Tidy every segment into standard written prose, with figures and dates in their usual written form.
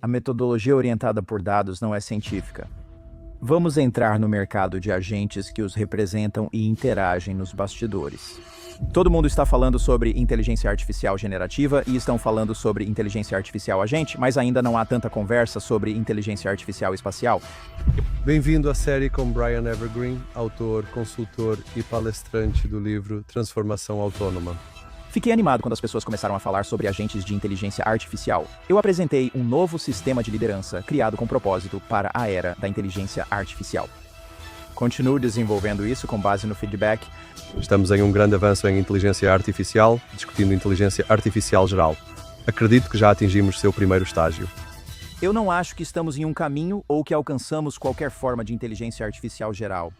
A metodologia orientada por dados não é científica. Vamos entrar no mercado de agentes que os representam e interagem nos bastidores. Todo mundo está falando sobre inteligência artificial generativa e estão falando sobre inteligência artificial agente, mas ainda não há tanta conversa sobre inteligência artificial espacial. Bem-vindo à série com Brian Evergreen, autor, consultor e palestrante do livro Transformação Autônoma. Fiquei animado quando as pessoas começaram a falar sobre agentes de inteligência artificial. Eu apresentei um novo sistema de liderança criado com propósito para a era da inteligência artificial. Continuo desenvolvendo isso com base no feedback. Estamos em um grande avanço em inteligência artificial, discutindo inteligência artificial geral. Acredito que já atingimos seu primeiro estágio. Eu não acho que estamos em um caminho ou que alcançamos qualquer forma de inteligência artificial geral.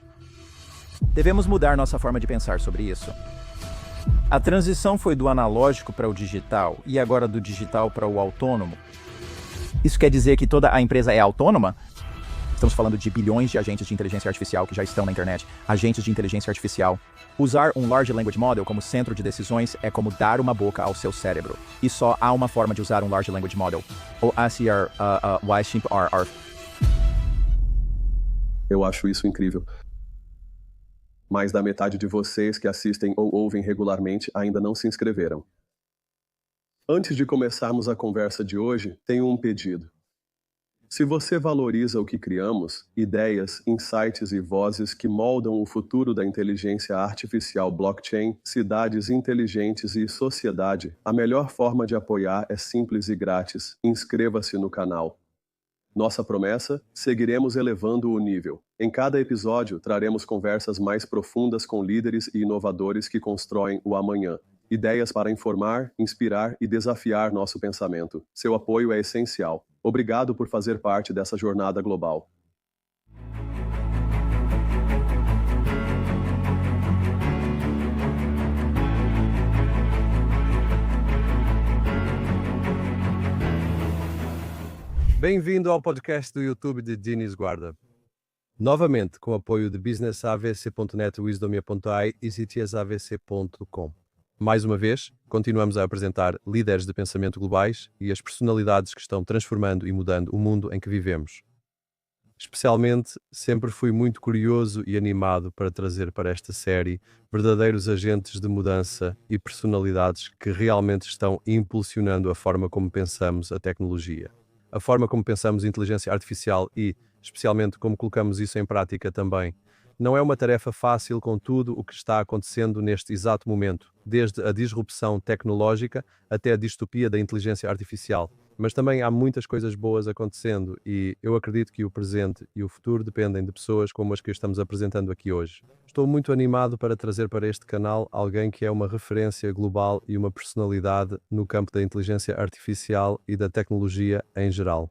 Devemos mudar nossa forma de pensar sobre isso. A transição foi do analógico para o digital e agora do digital para o autônomo. Isso quer dizer que toda a empresa é autônoma? Estamos falando de bilhões de agentes de inteligência artificial que já estão na internet. Agentes de inteligência artificial. Usar um Large Language Model como centro de decisões é como dar uma boca ao seu cérebro. E só há uma forma de usar um Large Language Model. O ACR. Eu acho isso incrível. Mais da metade de vocês que assistem ou ouvem regularmente ainda não se inscreveram. Antes de começarmos a conversa de hoje, tenho um pedido. Se você valoriza o que criamos, ideias, insights e vozes que moldam o futuro da inteligência artificial blockchain, cidades inteligentes e sociedade, a melhor forma de apoiar é simples e grátis. Inscreva-se no canal. Nossa promessa? Seguiremos elevando o nível. Em cada episódio, traremos conversas mais profundas com líderes e inovadores que constroem o amanhã. Ideias para informar, inspirar e desafiar nosso pensamento. Seu apoio é essencial. Obrigado por fazer parte dessa jornada global. Bem-vindo ao podcast do YouTube de Diniz Guarda. Novamente, com o apoio de businessavc.net, wisdomia.ai e ctsavc.com. Mais uma vez, continuamos a apresentar líderes de pensamento globais e as personalidades que estão transformando e mudando o mundo em que vivemos. Especialmente, sempre fui muito curioso e animado para trazer para esta série verdadeiros agentes de mudança e personalidades que realmente estão impulsionando a forma como pensamos a tecnologia. A forma como pensamos inteligência artificial e, especialmente, como colocamos isso em prática também. Não é uma tarefa fácil com tudo o que está acontecendo neste exato momento, desde a disrupção tecnológica até a distopia da inteligência artificial. Mas também há muitas coisas boas acontecendo e eu acredito que o presente e o futuro dependem de pessoas como as que estamos apresentando aqui hoje. Estou muito animado para trazer para este canal alguém que é uma referência global e uma personalidade no campo da inteligência artificial e da tecnologia em geral.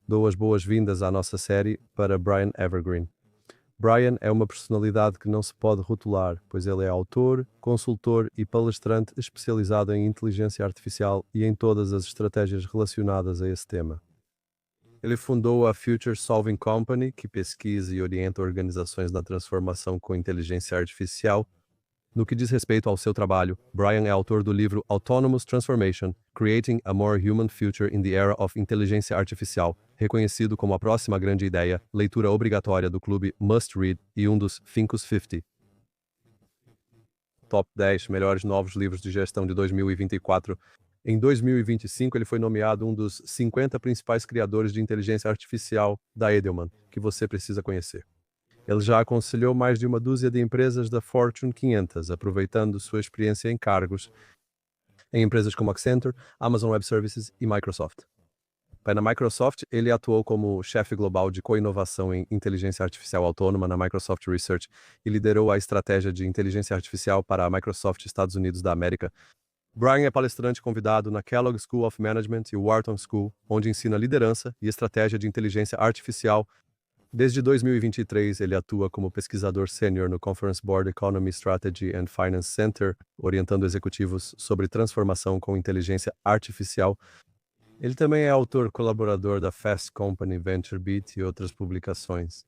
Dou as boas-vindas à nossa série para Brian Evergreen. Brian é uma personalidade que não se pode rotular, pois ele é autor, consultor e palestrante especializado em inteligência artificial e em todas as estratégias relacionadas a esse tema. Ele fundou a Future Solving Company, que pesquisa e orienta organizações na transformação com inteligência artificial. No que diz respeito ao seu trabalho, Brian é autor do livro Autonomous Transformation: Creating a More Human Future in the Era of Inteligência Artificial, reconhecido como a próxima grande ideia, leitura obrigatória do clube Must Read e um dos Fincus 50. Top 10 melhores novos livros de gestão de 2024. Em 2025, ele foi nomeado um dos 50 principais criadores de inteligência artificial da Edelman, que você precisa conhecer. Ele já aconselhou mais de uma dúzia de empresas da Fortune 500, aproveitando sua experiência em cargos em empresas como Accenture, Amazon Web Services e Microsoft. Na Microsoft, ele atuou como chefe global de co-inovação em inteligência artificial autônoma na Microsoft Research e liderou a estratégia de inteligência artificial para a Microsoft Estados Unidos da América. Brian é palestrante convidado na Kellogg School of Management e Wharton School, onde ensina liderança e estratégia de inteligência artificial. Desde 2023, ele atua como pesquisador sênior no Conference Board Economy Strategy and Finance Center, orientando executivos sobre transformação com inteligência artificial. Ele também é autor colaborador da Fast Company, VentureBeat e outras publicações.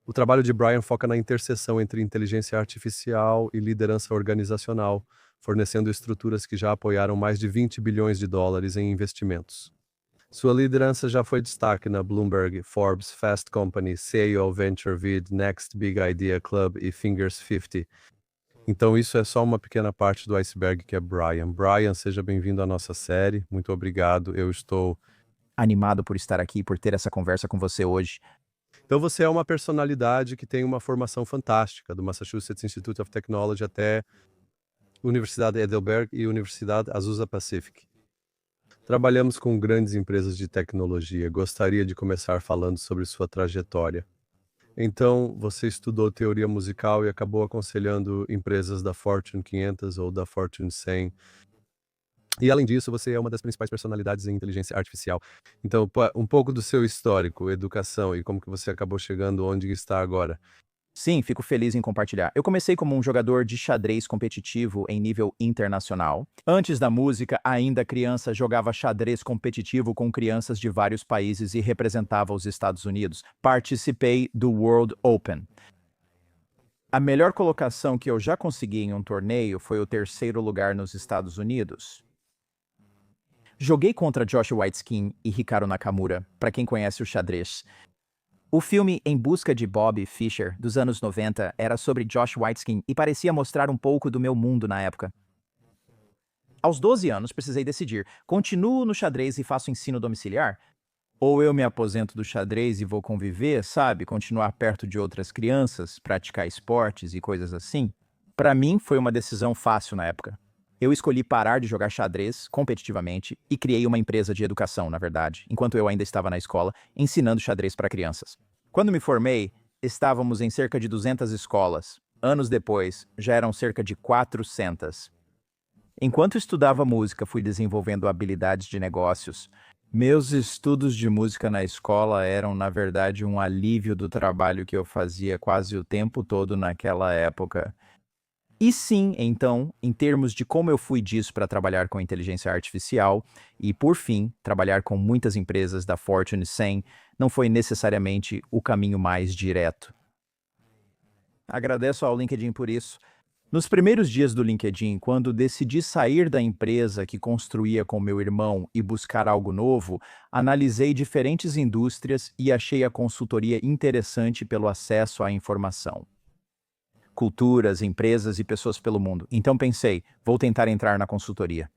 O trabalho de Brian foca na interseção entre inteligência artificial e liderança organizacional, fornecendo estruturas que já apoiaram mais de 20 bilhões de dólares em investimentos. Sua liderança já foi destaque na Bloomberg, Forbes, Fast Company, CEO VentureVid, Next Big Idea Club e Fingers 50. Então isso é só uma pequena parte do iceberg que é Brian. Brian, seja bem-vindo à nossa série. Muito obrigado. Eu estou... Animado por estar aqui e por ter essa conversa com você hoje. Então você é uma personalidade que tem uma formação fantástica, do Massachusetts Institute of Technology até Universidade Heidelberg e Universidade Azusa Pacific. Trabalhamos com grandes empresas de tecnologia. Gostaria de começar falando sobre sua trajetória. Então, você estudou teoria musical e acabou aconselhando empresas da Fortune 500 ou da Fortune 100. E, além disso, você é uma das principais personalidades em inteligência artificial. Então, um pouco do seu histórico, educação e como que você acabou chegando onde está agora. Sim, fico feliz em compartilhar. Eu comecei como um jogador de xadrez competitivo em nível internacional. Antes da música, ainda criança, jogava xadrez competitivo com crianças de vários países e representava os Estados Unidos. Participei do World Open. A melhor colocação que eu já consegui em um torneio foi o 3º lugar nos Estados Unidos. Joguei contra Josh Waitzkin e Hikaru Nakamura, para quem conhece o xadrez. O filme Em Busca de Bobby Fischer, dos anos 90, era sobre Josh Waitzkin e parecia mostrar um pouco do meu mundo na época. Aos 12 anos, precisei decidir: continuo no xadrez e faço ensino domiciliar? Ou eu me aposento do xadrez e vou conviver, sabe? Continuar perto de outras crianças, praticar esportes e coisas assim? Para mim, foi uma decisão fácil na época. Eu escolhi parar de jogar xadrez competitivamente e criei uma empresa de educação, na verdade, enquanto eu ainda estava na escola, ensinando xadrez para crianças. Quando me formei, estávamos em cerca de 200 escolas. Anos depois, já eram cerca de 400. Enquanto estudava música, fui desenvolvendo habilidades de negócios. Meus estudos de música na escola eram, na verdade, um alívio do trabalho que eu fazia quase o tempo todo naquela época. E sim, então, em termos de como eu fui disso para trabalhar com inteligência artificial e, por fim, trabalhar com muitas empresas da Fortune 100, não foi necessariamente o caminho mais direto. Agradeço ao LinkedIn por isso. Nos primeiros dias do LinkedIn, quando decidi sair da empresa que construía com meu irmão e buscar algo novo, analisei diferentes indústrias e achei a consultoria interessante pelo acesso à informação. Culturas, empresas e pessoas pelo mundo. Então pensei, vou tentar entrar na consultoria.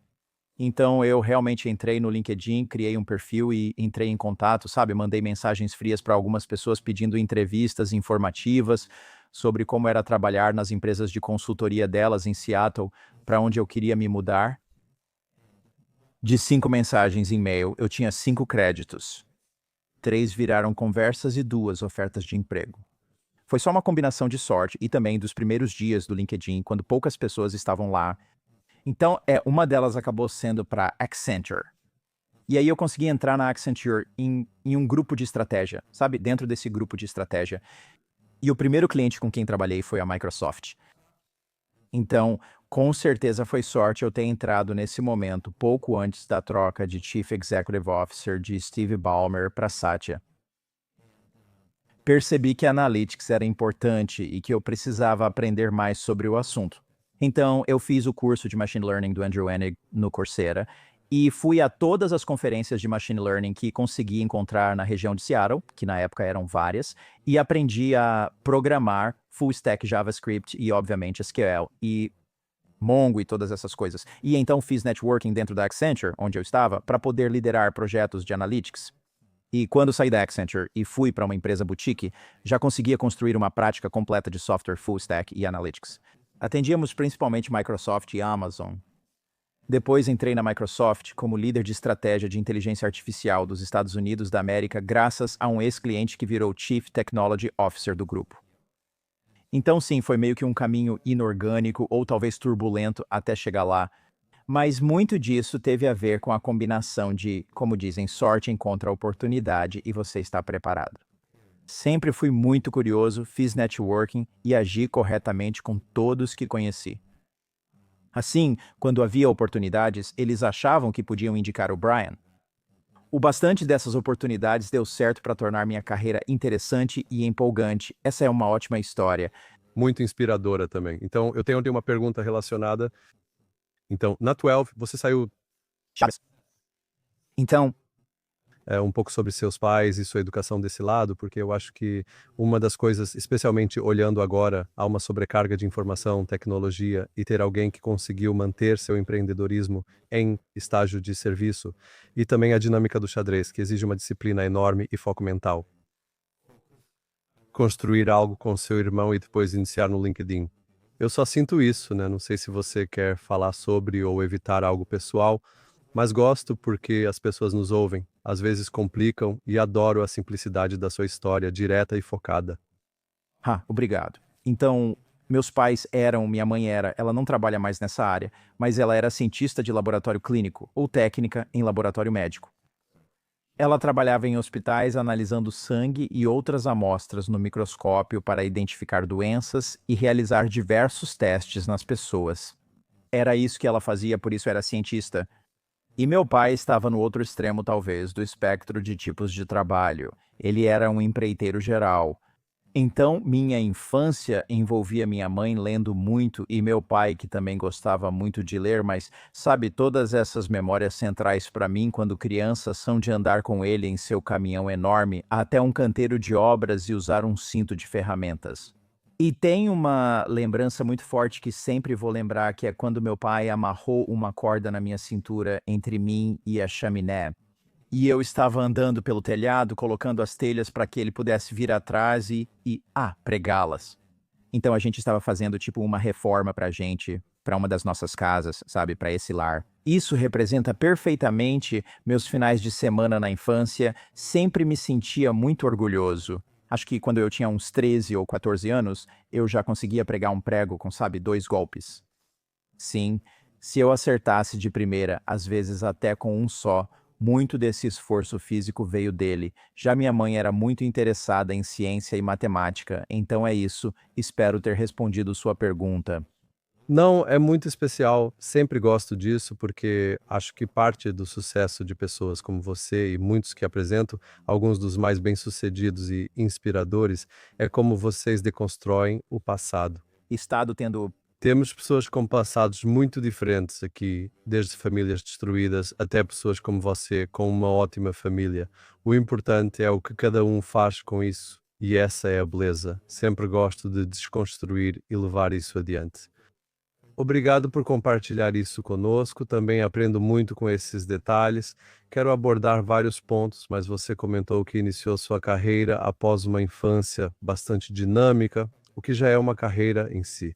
Então eu realmente entrei no LinkedIn, criei um perfil e entrei em contato, sabe? Mandei mensagens frias para algumas pessoas pedindo entrevistas informativas sobre como era trabalhar nas empresas de consultoria delas em Seattle, para onde eu queria me mudar. De 5 mensagens em e-mail, eu tinha 5 créditos. 3 viraram conversas e 2 ofertas de emprego. Foi só uma combinação de sorte e também dos primeiros dias do LinkedIn, quando poucas pessoas estavam lá. Então, uma delas acabou sendo para Accenture. E aí eu consegui entrar na Accenture em um grupo de estratégia, sabe? Dentro desse grupo de estratégia. E o primeiro cliente com quem trabalhei foi a Microsoft. Então, com certeza foi sorte eu ter entrado nesse momento, pouco antes da troca de Chief Executive Officer de Steve Ballmer para Satya. Percebi que a Analytics era importante e que eu precisava aprender mais sobre o assunto. Então, eu fiz o curso de Machine Learning do Andrew Enig no Coursera e fui a todas as conferências de Machine Learning que consegui encontrar na região de Seattle, que na época eram várias, e aprendi a programar Full Stack JavaScript e, obviamente, SQL e Mongo e todas essas coisas. E então fiz networking dentro da Accenture, onde eu estava, para poder liderar projetos de Analytics. E quando saí da Accenture e fui para uma empresa boutique, já conseguia construir uma prática completa de software full stack e analytics. Atendíamos principalmente Microsoft e Amazon. Depois entrei na Microsoft como líder de estratégia de inteligência artificial dos Estados Unidos da América, graças a um ex-cliente que virou Chief Technology Officer do grupo. Então sim, foi meio que um caminho inorgânico ou talvez turbulento até chegar lá. Mas muito disso teve a ver com a combinação de, como dizem, sorte encontra oportunidade e você está preparado. Sempre fui muito curioso, fiz networking e agi corretamente com todos que conheci. Assim, quando havia oportunidades, eles achavam que podiam indicar o Brian. O bastante dessas oportunidades deu certo para tornar minha carreira interessante e empolgante. Essa é uma ótima história. Muito inspiradora também. Então, eu tenho uma pergunta relacionada. Então, na 12, você saiu... Chaves. Então, um pouco sobre seus pais e sua educação desse lado, porque eu acho que uma das coisas, especialmente olhando agora, há uma sobrecarga de informação, tecnologia, e ter alguém que conseguiu manter seu empreendedorismo em estágio de serviço, e também a dinâmica do xadrez, que exige uma disciplina enorme e foco mental. Construir algo com seu irmão e depois iniciar no LinkedIn. Eu só sinto isso, né? Não sei se você quer falar sobre ou evitar algo pessoal, mas gosto porque as pessoas nos ouvem, às vezes complicam e adoro a simplicidade da sua história, direta e focada. Obrigado. Então, minha mãe era, ela não trabalha mais nessa área, mas ela era cientista de laboratório clínico ou técnica em laboratório médico. Ela trabalhava em hospitais analisando sangue e outras amostras no microscópio para identificar doenças e realizar diversos testes nas pessoas. Era isso que ela fazia, por isso era cientista. E meu pai estava no outro extremo, talvez, do espectro de tipos de trabalho. Ele era um empreiteiro geral. Então, minha infância envolvia minha mãe lendo muito e meu pai, que também gostava muito de ler, mas, sabe, todas essas memórias centrais para mim, quando criança, são de andar com ele em seu caminhão enorme até um canteiro de obras e usar um cinto de ferramentas. E tem uma lembrança muito forte que sempre vou lembrar, que é quando meu pai amarrou uma corda na minha cintura entre mim e a chaminé. E eu estava andando pelo telhado, colocando as telhas para que ele pudesse vir atrás e pregá-las. Então a gente estava fazendo tipo uma reforma pra gente, para uma das nossas casas, sabe, para esse lar. Isso representa perfeitamente meus finais de semana na infância, sempre me sentia muito orgulhoso. Acho que quando eu tinha uns 13 ou 14 anos, eu já conseguia pregar um prego com, sabe, 2 golpes. Sim, se eu acertasse de primeira, às vezes até com um só, muito desse esforço físico veio dele. Já minha mãe era muito interessada em ciência e matemática, então é isso. Espero ter respondido sua pergunta. Não, é muito especial, sempre gosto disso, porque acho que parte do sucesso de pessoas como você e muitos que apresento, alguns dos mais bem-sucedidos e inspiradores, é como vocês deconstroem o passado. Estado tendo. Temos pessoas com passados muito diferentes aqui, desde famílias destruídas até pessoas como você, com uma ótima família. O importante é o que cada um faz com isso, e essa é a beleza. Sempre gosto de desconstruir e levar isso adiante. Obrigado por compartilhar isso conosco, também aprendo muito com esses detalhes. Quero abordar vários pontos, mas você comentou que iniciou sua carreira após uma infância bastante dinâmica, o que já é uma carreira em si.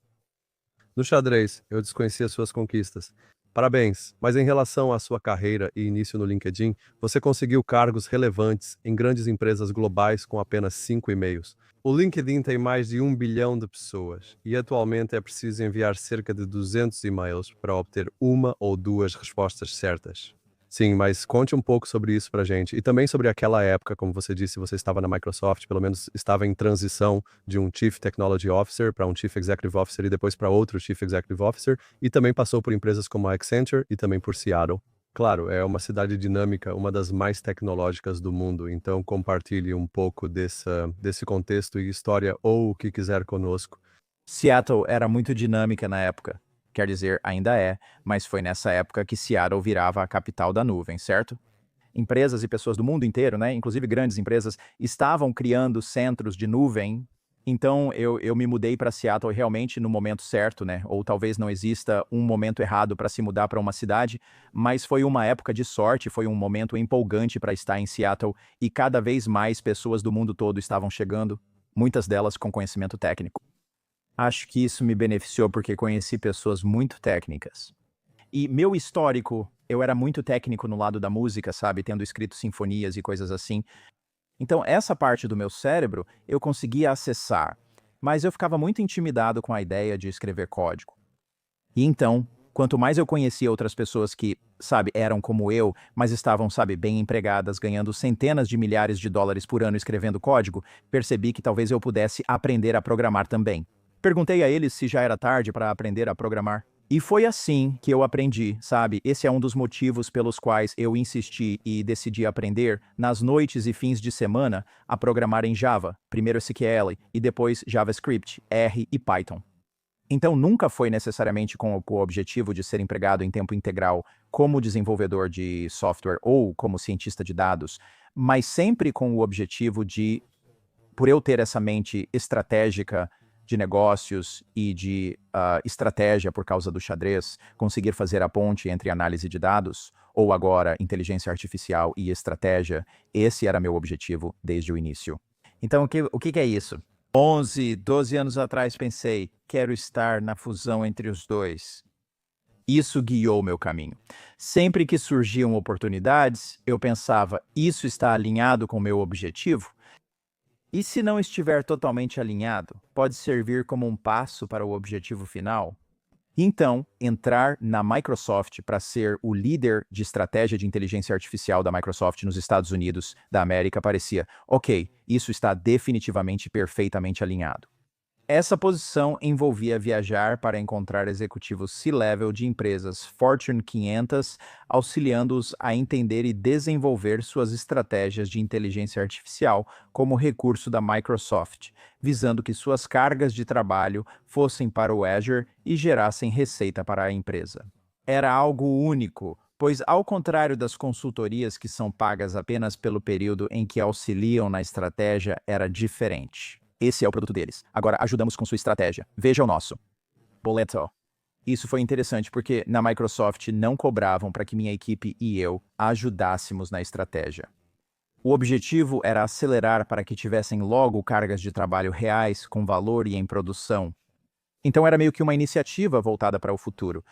No xadrez, eu desconhecia suas conquistas. Parabéns, mas em relação à sua carreira e início no LinkedIn, você conseguiu cargos relevantes em grandes empresas globais com apenas 5 e-mails. O LinkedIn tem mais de 1 bilhão de pessoas e atualmente é preciso enviar cerca de 200 e-mails para obter uma ou duas respostas certas. Sim, mas conte um pouco sobre isso pra gente. E também sobre aquela época, como você disse, você estava na Microsoft, pelo menos estava em transição de um Chief Technology Officer para um Chief Executive Officer e depois para outro Chief Executive Officer, e também passou por empresas como a Accenture e também por Seattle. Claro, é uma cidade dinâmica, uma das mais tecnológicas do mundo, então compartilhe um pouco desse contexto e história ou o que quiser conosco. Seattle era muito dinâmica na época. Quer dizer, ainda é, mas foi nessa época que Seattle virava a capital da nuvem, certo? Empresas e pessoas do mundo inteiro, né, inclusive grandes empresas, estavam criando centros de nuvem. Então eu me mudei para Seattle realmente no momento certo, né? Ou talvez não exista um momento errado para se mudar para uma cidade, mas foi uma época de sorte, foi um momento empolgante para estar em Seattle e cada vez mais pessoas do mundo todo estavam chegando, muitas delas com conhecimento técnico. Acho que isso me beneficiou porque conheci pessoas muito técnicas. E meu histórico, eu era muito técnico no lado da música, sabe? Tendo escrito sinfonias e coisas assim. Então, essa parte do meu cérebro eu conseguia acessar, mas eu ficava muito intimidado com a ideia de escrever código. E então, quanto mais eu conhecia outras pessoas que, sabe, eram como eu, mas estavam, sabe, bem empregadas, ganhando centenas de milhares de dólares por ano escrevendo código, percebi que talvez eu pudesse aprender a programar também. Perguntei a eles se já era tarde para aprender a programar. E foi assim que eu aprendi, sabe? Esse é um dos motivos pelos quais eu insisti e decidi aprender, nas noites e fins de semana, a programar em Java, primeiro SQL e depois JavaScript, R e Python. Então, nunca foi necessariamente com o objetivo de ser empregado em tempo integral como desenvolvedor de software ou como cientista de dados, mas sempre com o objetivo de, por eu ter essa mente estratégica de negócios e de estratégia por causa do xadrez, conseguir fazer a ponte entre análise de dados, ou agora inteligência artificial e estratégia, esse era meu objetivo desde o início. Então, o que é isso? 11, 12 anos atrás pensei, quero estar na fusão entre os dois. Isso guiou meu caminho. Sempre que surgiam oportunidades, eu pensava, isso está alinhado com meu objetivo? E se não estiver totalmente alinhado, pode servir como um passo para o objetivo final? Então, entrar na Microsoft para ser o líder de estratégia de inteligência artificial da Microsoft nos Estados Unidos da América parecia, ok, isso está definitivamente perfeitamente alinhado. Essa posição envolvia viajar para encontrar executivos C-level de empresas Fortune 500, auxiliando-os a entender e desenvolver suas estratégias de inteligência artificial como recurso da Microsoft, visando que suas cargas de trabalho fossem para o Azure e gerassem receita para a empresa. Era algo único, pois, ao contrário das consultorias que são pagas apenas pelo período em que auxiliam na estratégia, era diferente. Esse é o produto deles. Agora ajudamos com sua estratégia. Veja o nosso. Boleto. Isso foi interessante porque na Microsoft não cobravam para que minha equipe e eu ajudássemos na estratégia. O objetivo era acelerar para que tivessem logo cargas de trabalho reais, com valor e em produção. Então era meio que uma iniciativa voltada para o futuro.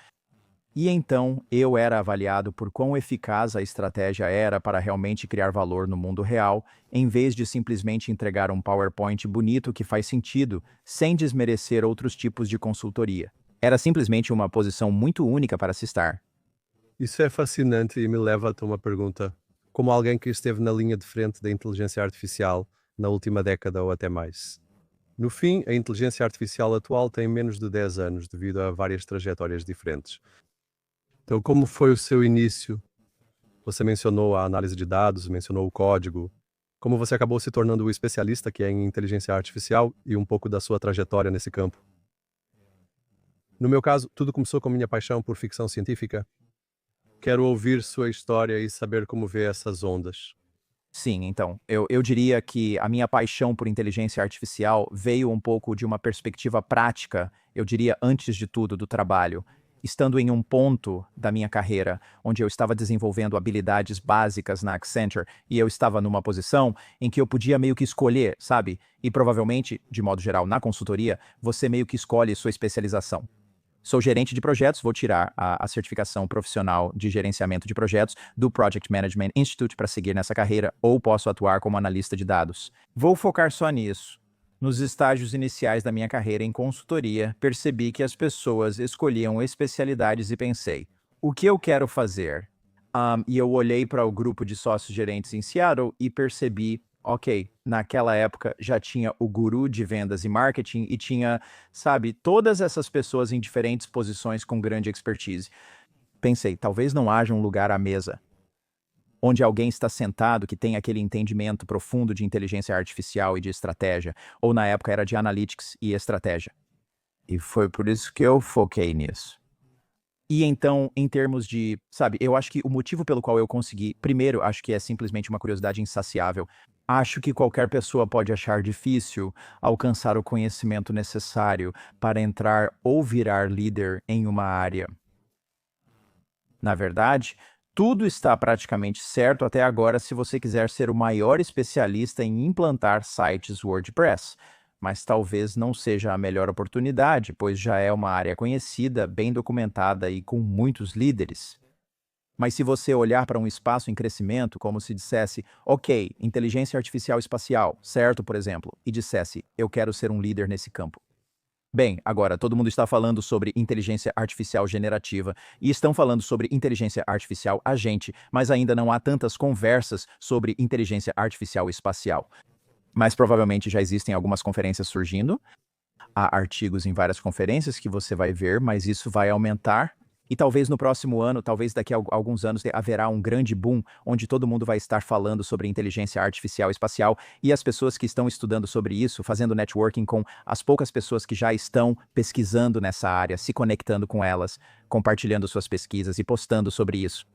E então eu era avaliado por quão eficaz a estratégia era para realmente criar valor no mundo real, em vez de simplesmente entregar um PowerPoint bonito que faz sentido, sem desmerecer outros tipos de consultoria. Era simplesmente uma posição muito única para se estar. Isso é fascinante e me leva a uma pergunta. Como alguém que esteve na linha de frente da inteligência artificial na última década ou até mais. No fim, a inteligência artificial atual tem menos de 10 anos devido a várias trajetórias diferentes. Então, como foi o seu início? Você mencionou a análise de dados, mencionou o código. Como você acabou se tornando o especialista que é em inteligência artificial e um pouco da sua trajetória nesse campo? No meu caso, tudo começou com minha paixão por ficção científica. Quero ouvir sua história e saber como vê essas ondas. Sim, então, eu diria que a minha paixão por inteligência artificial veio um pouco de uma perspectiva prática, eu diria antes de tudo, do trabalho. Estando em um ponto da minha carreira onde eu estava desenvolvendo habilidades básicas na Accenture e eu estava numa posição em que eu podia meio que escolher, sabe? E provavelmente, de modo geral, na consultoria, você meio que escolhe sua especialização. Sou gerente de projetos, vou tirar a certificação profissional de gerenciamento de projetos do Project Management Institute para seguir nessa carreira, ou posso atuar como analista de dados. Vou focar só nisso. Nos estágios iniciais da minha carreira em consultoria, percebi que as pessoas escolhiam especialidades e pensei, o que eu quero fazer? E eu olhei para o grupo de sócios gerentes em Seattle e percebi, ok, naquela época já tinha o guru de vendas e marketing e tinha, sabe, todas essas pessoas em diferentes posições com grande expertise. Pensei, talvez não haja um lugar à mesa onde alguém está sentado que tem aquele entendimento profundo de inteligência artificial e de estratégia, ou na época era de analytics e estratégia. E foi por isso que eu foquei nisso. E então, em termos de, sabe, eu acho que o motivo pelo qual eu consegui, primeiro, acho que é simplesmente uma curiosidade insaciável. Acho que qualquer pessoa pode achar difícil alcançar o conhecimento necessário para entrar ou virar líder em uma área. Na verdade, tudo está praticamente certo até agora se você quiser ser o maior especialista em implantar sites WordPress. Mas talvez não seja a melhor oportunidade, pois já é uma área conhecida, bem documentada e com muitos líderes. Mas se você olhar para um espaço em crescimento, como se dissesse, ok, inteligência artificial espacial, certo, por exemplo, e dissesse, eu quero ser um líder nesse campo. Bem, agora todo mundo está falando sobre inteligência artificial generativa e estão falando sobre inteligência artificial agente, mas ainda não há tantas conversas sobre inteligência artificial espacial. Mas provavelmente já existem algumas conferências surgindo. Há artigos em várias conferências que você vai ver, mas isso vai aumentar. E talvez no próximo ano, talvez daqui a alguns anos, haverá um grande boom onde todo mundo vai estar falando sobre inteligência artificial espacial e as pessoas que estão estudando sobre isso, fazendo networking com as poucas pessoas que já estão pesquisando nessa área, se conectando com elas, compartilhando suas pesquisas e postando sobre isso.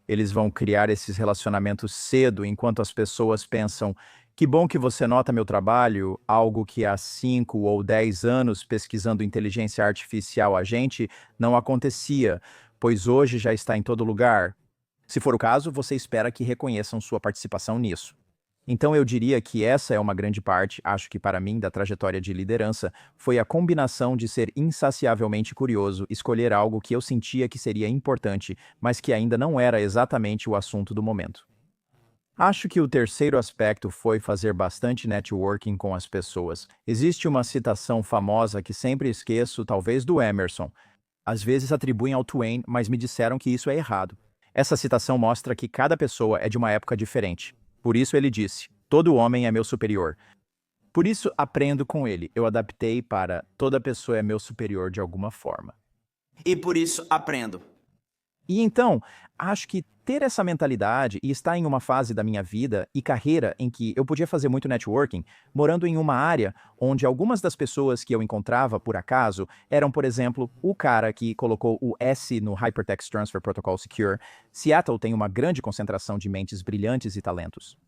Eles vão criar esses relacionamentos cedo, enquanto as pessoas pensam: que bom que você nota meu trabalho, algo que há 5 ou 10 anos pesquisando inteligência artificial a gente não acontecia, pois hoje já está em todo lugar. Se for o caso, você espera que reconheçam sua participação nisso. Então eu diria que essa é uma grande parte, acho que para mim, da trajetória de liderança, foi a combinação de ser insaciavelmente curioso, escolher algo que eu sentia que seria importante, mas que ainda não era exatamente o assunto do momento. Acho que o terceiro aspecto foi fazer bastante networking com as pessoas. Existe uma citação famosa que sempre esqueço, talvez do Emerson. Às vezes atribuem ao Twain, mas me disseram que isso é errado. Essa citação mostra que cada pessoa é de uma época diferente. Por isso ele disse: todo homem é meu superior. Por isso aprendo com ele. Eu adaptei para toda pessoa é meu superior de alguma forma. E por isso aprendo. E então, acho que ter essa mentalidade e estar em uma fase da minha vida e carreira em que eu podia fazer muito networking, morando em uma área onde algumas das pessoas que eu encontrava, por acaso, eram, por exemplo, o cara que colocou o S no Hypertext Transfer Protocol Secure. Seattle tem uma grande concentração de mentes brilhantes e talentos.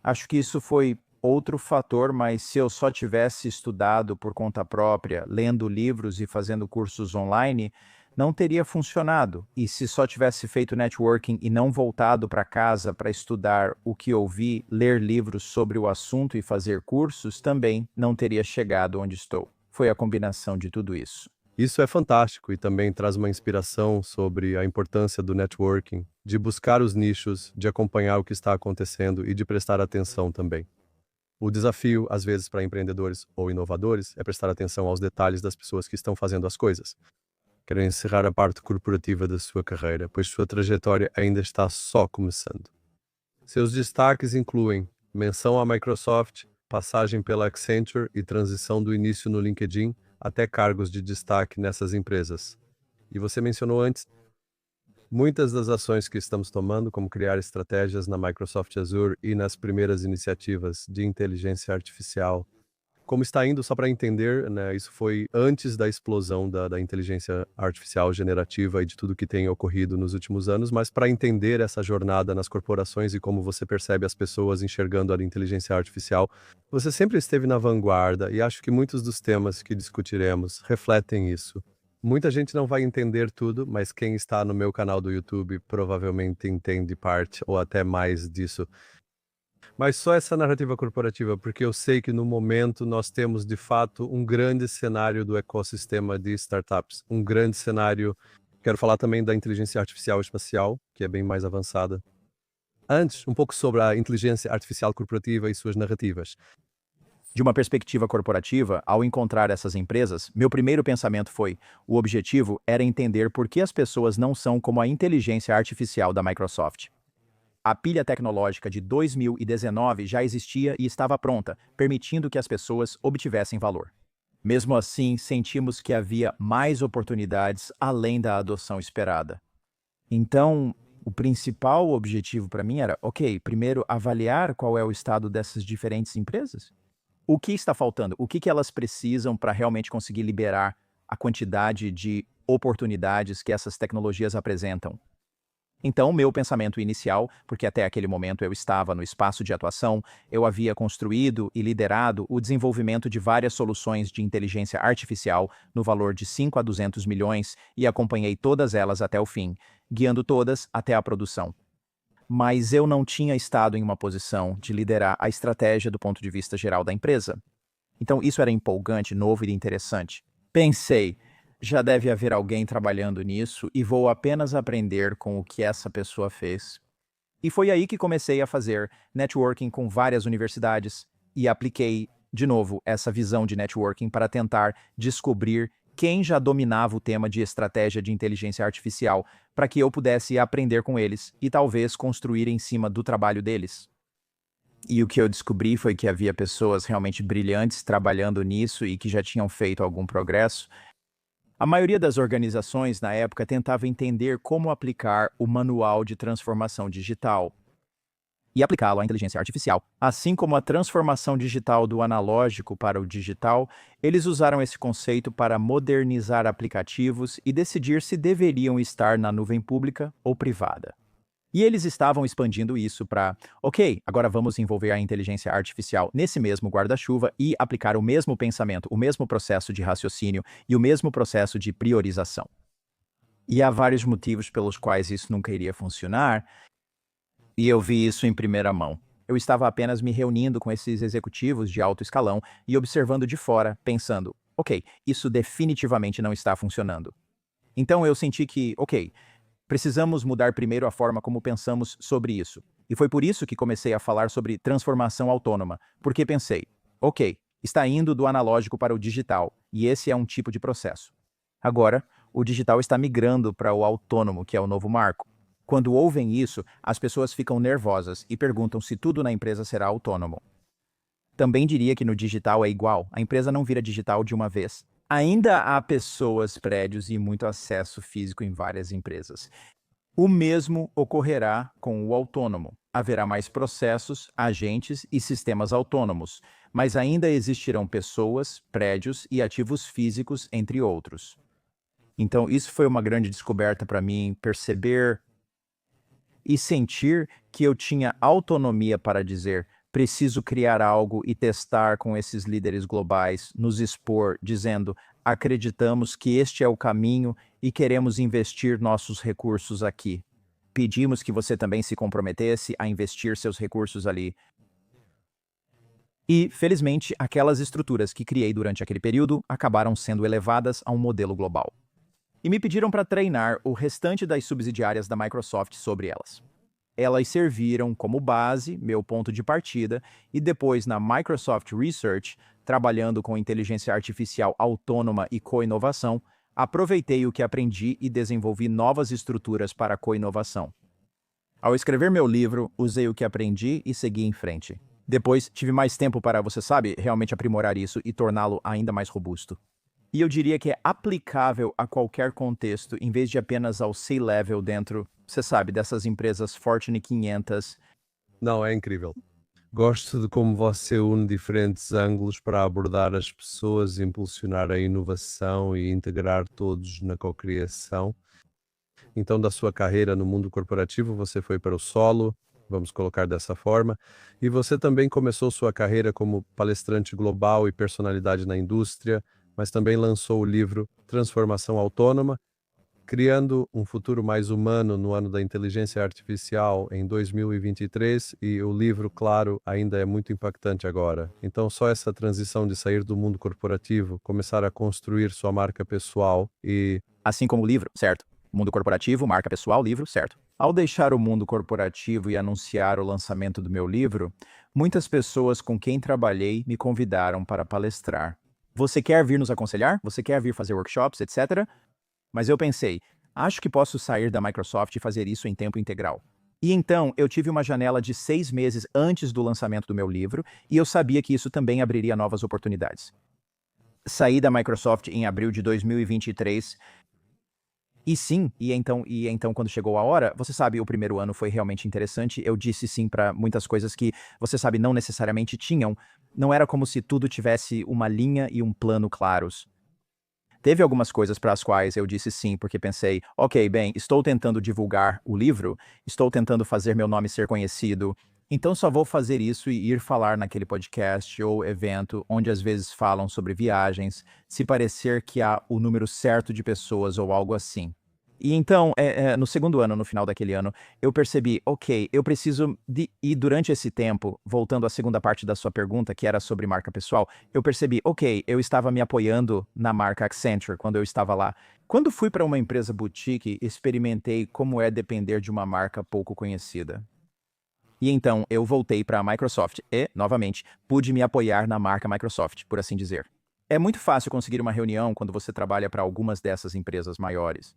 Acho que isso foi outro fator, mas se eu só tivesse estudado por conta própria, lendo livros e fazendo cursos online, não teria funcionado. E se só tivesse feito networking e não voltado para casa para estudar o que ouvi, ler livros sobre o assunto e fazer cursos, também não teria chegado onde estou. Foi a combinação de tudo isso. Isso é fantástico e também traz uma inspiração sobre a importância do networking, de buscar os nichos, de acompanhar o que está acontecendo e de prestar atenção também. O desafio, às vezes, para empreendedores ou inovadores é prestar atenção aos detalhes das pessoas que estão fazendo as coisas. Quero encerrar a parte corporativa da sua carreira, pois sua trajetória ainda está só começando. Seus destaques incluem menção à Microsoft, passagem pela Accenture e transição do início no LinkedIn até cargos de destaque nessas empresas. E você mencionou antes muitas das ações que estamos tomando, como criar estratégias na Microsoft Azure e nas primeiras iniciativas de inteligência artificial. Como está indo, só para entender, né, isso foi antes da explosão da inteligência artificial generativa e de tudo que tem ocorrido nos últimos anos, mas para entender essa jornada nas corporações e como você percebe as pessoas enxergando a inteligência artificial, você sempre esteve na vanguarda e acho que muitos dos temas que discutiremos refletem isso. Muita gente não vai entender tudo, mas quem está no meu canal do YouTube provavelmente entende parte ou até mais disso. Mas só essa narrativa corporativa, porque eu sei que no momento nós temos de fato um grande cenário do ecossistema de startups, um grande cenário. Quero falar também da inteligência artificial espacial, que é bem mais avançada. Antes, um pouco sobre a inteligência artificial corporativa e suas narrativas. De uma perspectiva corporativa, ao encontrar essas empresas, meu primeiro pensamento foi: o objetivo era entender por que as pessoas não são como a inteligência artificial da Microsoft. A pilha tecnológica de 2019 já existia e estava pronta, permitindo que as pessoas obtivessem valor. Mesmo assim, sentimos que havia mais oportunidades além da adoção esperada. Então, o principal objetivo para mim era, ok, primeiro avaliar qual é o estado dessas diferentes empresas. O que está faltando? O que elas precisam para realmente conseguir liberar a quantidade de oportunidades que essas tecnologias apresentam? Então, meu pensamento inicial, porque até aquele momento eu estava no espaço de atuação, eu havia construído e liderado o desenvolvimento de várias soluções de inteligência artificial no valor de 5 a 200 milhões e acompanhei todas elas até o fim, guiando todas até a produção. Mas eu não tinha estado em uma posição de liderar a estratégia do ponto de vista geral da empresa. Então, isso era empolgante, novo e interessante. Pensei: já deve haver alguém trabalhando nisso e vou apenas aprender com o que essa pessoa fez. E foi aí que comecei a fazer networking com várias universidades e apliquei, de novo, essa visão de networking para tentar descobrir quem já dominava o tema de estratégia de inteligência artificial, para que eu pudesse aprender com eles e talvez construir em cima do trabalho deles. E o que eu descobri foi que havia pessoas realmente brilhantes trabalhando nisso e que já tinham feito algum progresso. A maioria das organizações na época tentava entender como aplicar o manual de transformação digital e aplicá-lo à inteligência artificial. Assim como a transformação digital do analógico para o digital, eles usaram esse conceito para modernizar aplicativos e decidir se deveriam estar na nuvem pública ou privada. E eles estavam expandindo isso para, ok, agora vamos envolver a inteligência artificial nesse mesmo guarda-chuva e aplicar o mesmo pensamento, o mesmo processo de raciocínio e o mesmo processo de priorização. E há vários motivos pelos quais isso nunca iria funcionar, e eu vi isso em primeira mão. Eu estava apenas me reunindo com esses executivos de alto escalão e observando de fora, pensando, ok, isso definitivamente não está funcionando. Então eu senti que, ok, precisamos mudar primeiro a forma como pensamos sobre isso. E foi por isso que comecei a falar sobre transformação autônoma, porque pensei, ok, está indo do analógico para o digital, e esse é um tipo de processo. Agora, o digital está migrando para o autônomo, que é o novo marco. Quando ouvem isso, as pessoas ficam nervosas e perguntam se tudo na empresa será autônomo. Também diria que no digital é igual, a empresa não vira digital de uma vez. Ainda há pessoas, prédios e muito acesso físico em várias empresas. O mesmo ocorrerá com o autônomo. Haverá mais processos, agentes e sistemas autônomos, mas ainda existirão pessoas, prédios e ativos físicos, entre outros. Então, isso foi uma grande descoberta para mim, perceber e sentir que eu tinha autonomia para dizer: preciso criar algo e testar com esses líderes globais, nos expor, dizendo: acreditamos que este é o caminho e queremos investir nossos recursos aqui. Pedimos que você também se comprometesse a investir seus recursos ali. E, felizmente, aquelas estruturas que criei durante aquele período acabaram sendo elevadas a um modelo global. E me pediram para treinar o restante das subsidiárias da Microsoft sobre elas. Elas serviram como base, meu ponto de partida, e depois na Microsoft Research, trabalhando com inteligência artificial autônoma e co-inovação, aproveitei o que aprendi e desenvolvi novas estruturas para a co-inovação. Ao escrever meu livro, usei o que aprendi e segui em frente. Depois, tive mais tempo para, você sabe, realmente aprimorar isso e torná-lo ainda mais robusto. E eu diria que é aplicável a qualquer contexto, em vez de apenas ao C-level dentro, você sabe, dessas empresas Fortune 500. Não, é incrível. Gosto de como você une diferentes ângulos para abordar as pessoas, impulsionar a inovação e integrar todos na cocriação. Então, da sua carreira no mundo corporativo, você foi para o solo, vamos colocar dessa forma, e você também começou sua carreira como palestrante global e personalidade na indústria, mas também lançou o livro Transformação Autônoma, criando um futuro mais humano no ano da inteligência artificial em 2023, e o livro, claro, ainda é muito impactante agora. Então, só essa transição de sair do mundo corporativo, começar a construir sua marca pessoal e... Assim como o livro, certo? Mundo corporativo, marca pessoal, livro, certo? Ao deixar o mundo corporativo e anunciar o lançamento do meu livro, muitas pessoas com quem trabalhei me convidaram para palestrar. Você quer vir nos aconselhar? Você quer vir fazer workshops, etc.? Mas eu pensei, acho que posso sair da Microsoft e fazer isso em tempo integral. E então, eu tive uma janela de 6 meses antes do lançamento do meu livro, e eu sabia que isso também abriria novas oportunidades. Saí da Microsoft em abril de 2023, e sim, e então quando chegou a hora, você sabe, o primeiro ano foi realmente interessante, eu disse sim para muitas coisas que, você sabe, não necessariamente tinham, não era como se tudo tivesse uma linha e um plano claros. Teve algumas coisas para as quais eu disse sim, porque pensei, ok, bem, estou tentando divulgar o livro, estou tentando fazer meu nome ser conhecido, então só vou fazer isso e ir falar naquele podcast ou evento onde às vezes falam sobre viagens, se parecer que há o número certo de pessoas ou algo assim. E então, no segundo ano, no final daquele ano, eu percebi, ok, eu preciso de... E durante esse tempo, voltando à segunda parte da sua pergunta, que era sobre marca pessoal, eu percebi, ok, eu estava me apoiando na marca Accenture quando eu estava lá. Quando fui para uma empresa boutique, experimentei como é depender de uma marca pouco conhecida. E então, eu voltei para a Microsoft e, novamente, pude me apoiar na marca Microsoft, por assim dizer. É muito fácil conseguir uma reunião quando você trabalha para algumas dessas empresas maiores.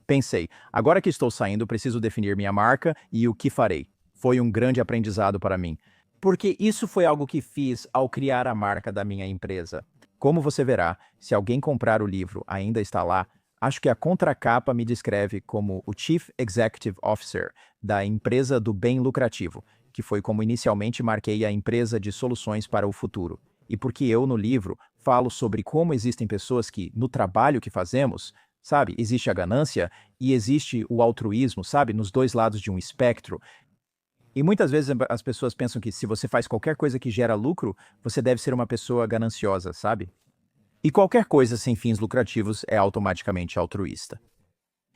Pensei, agora que estou saindo, preciso definir minha marca e o que farei. Foi um grande aprendizado para mim, porque isso foi algo que fiz ao criar a marca da minha empresa. Como você verá, se alguém comprar o livro ainda está lá, acho que a contracapa me descreve como o Chief Executive Officer da empresa do bem lucrativo, que foi como inicialmente marquei a empresa de soluções para o futuro. E porque eu, no livro, falo sobre como existem pessoas que, no trabalho que fazemos, sabe, existe a ganância e existe o altruísmo, sabe, nos dois lados de um espectro. E muitas vezes as pessoas pensam que se você faz qualquer coisa que gera lucro, você deve ser uma pessoa gananciosa, sabe? E qualquer coisa sem fins lucrativos é automaticamente altruísta.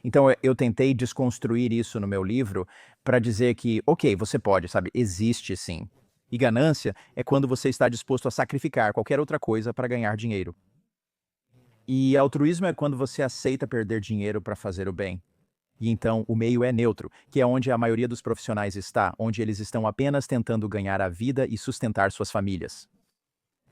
Então eu tentei desconstruir isso no meu livro para dizer que, ok, você pode, sabe, existe sim. E ganância é quando você está disposto a sacrificar qualquer outra coisa para ganhar dinheiro. E altruísmo é quando você aceita perder dinheiro para fazer o bem. E então o meio é neutro, que é onde a maioria dos profissionais está, onde eles estão apenas tentando ganhar a vida e sustentar suas famílias.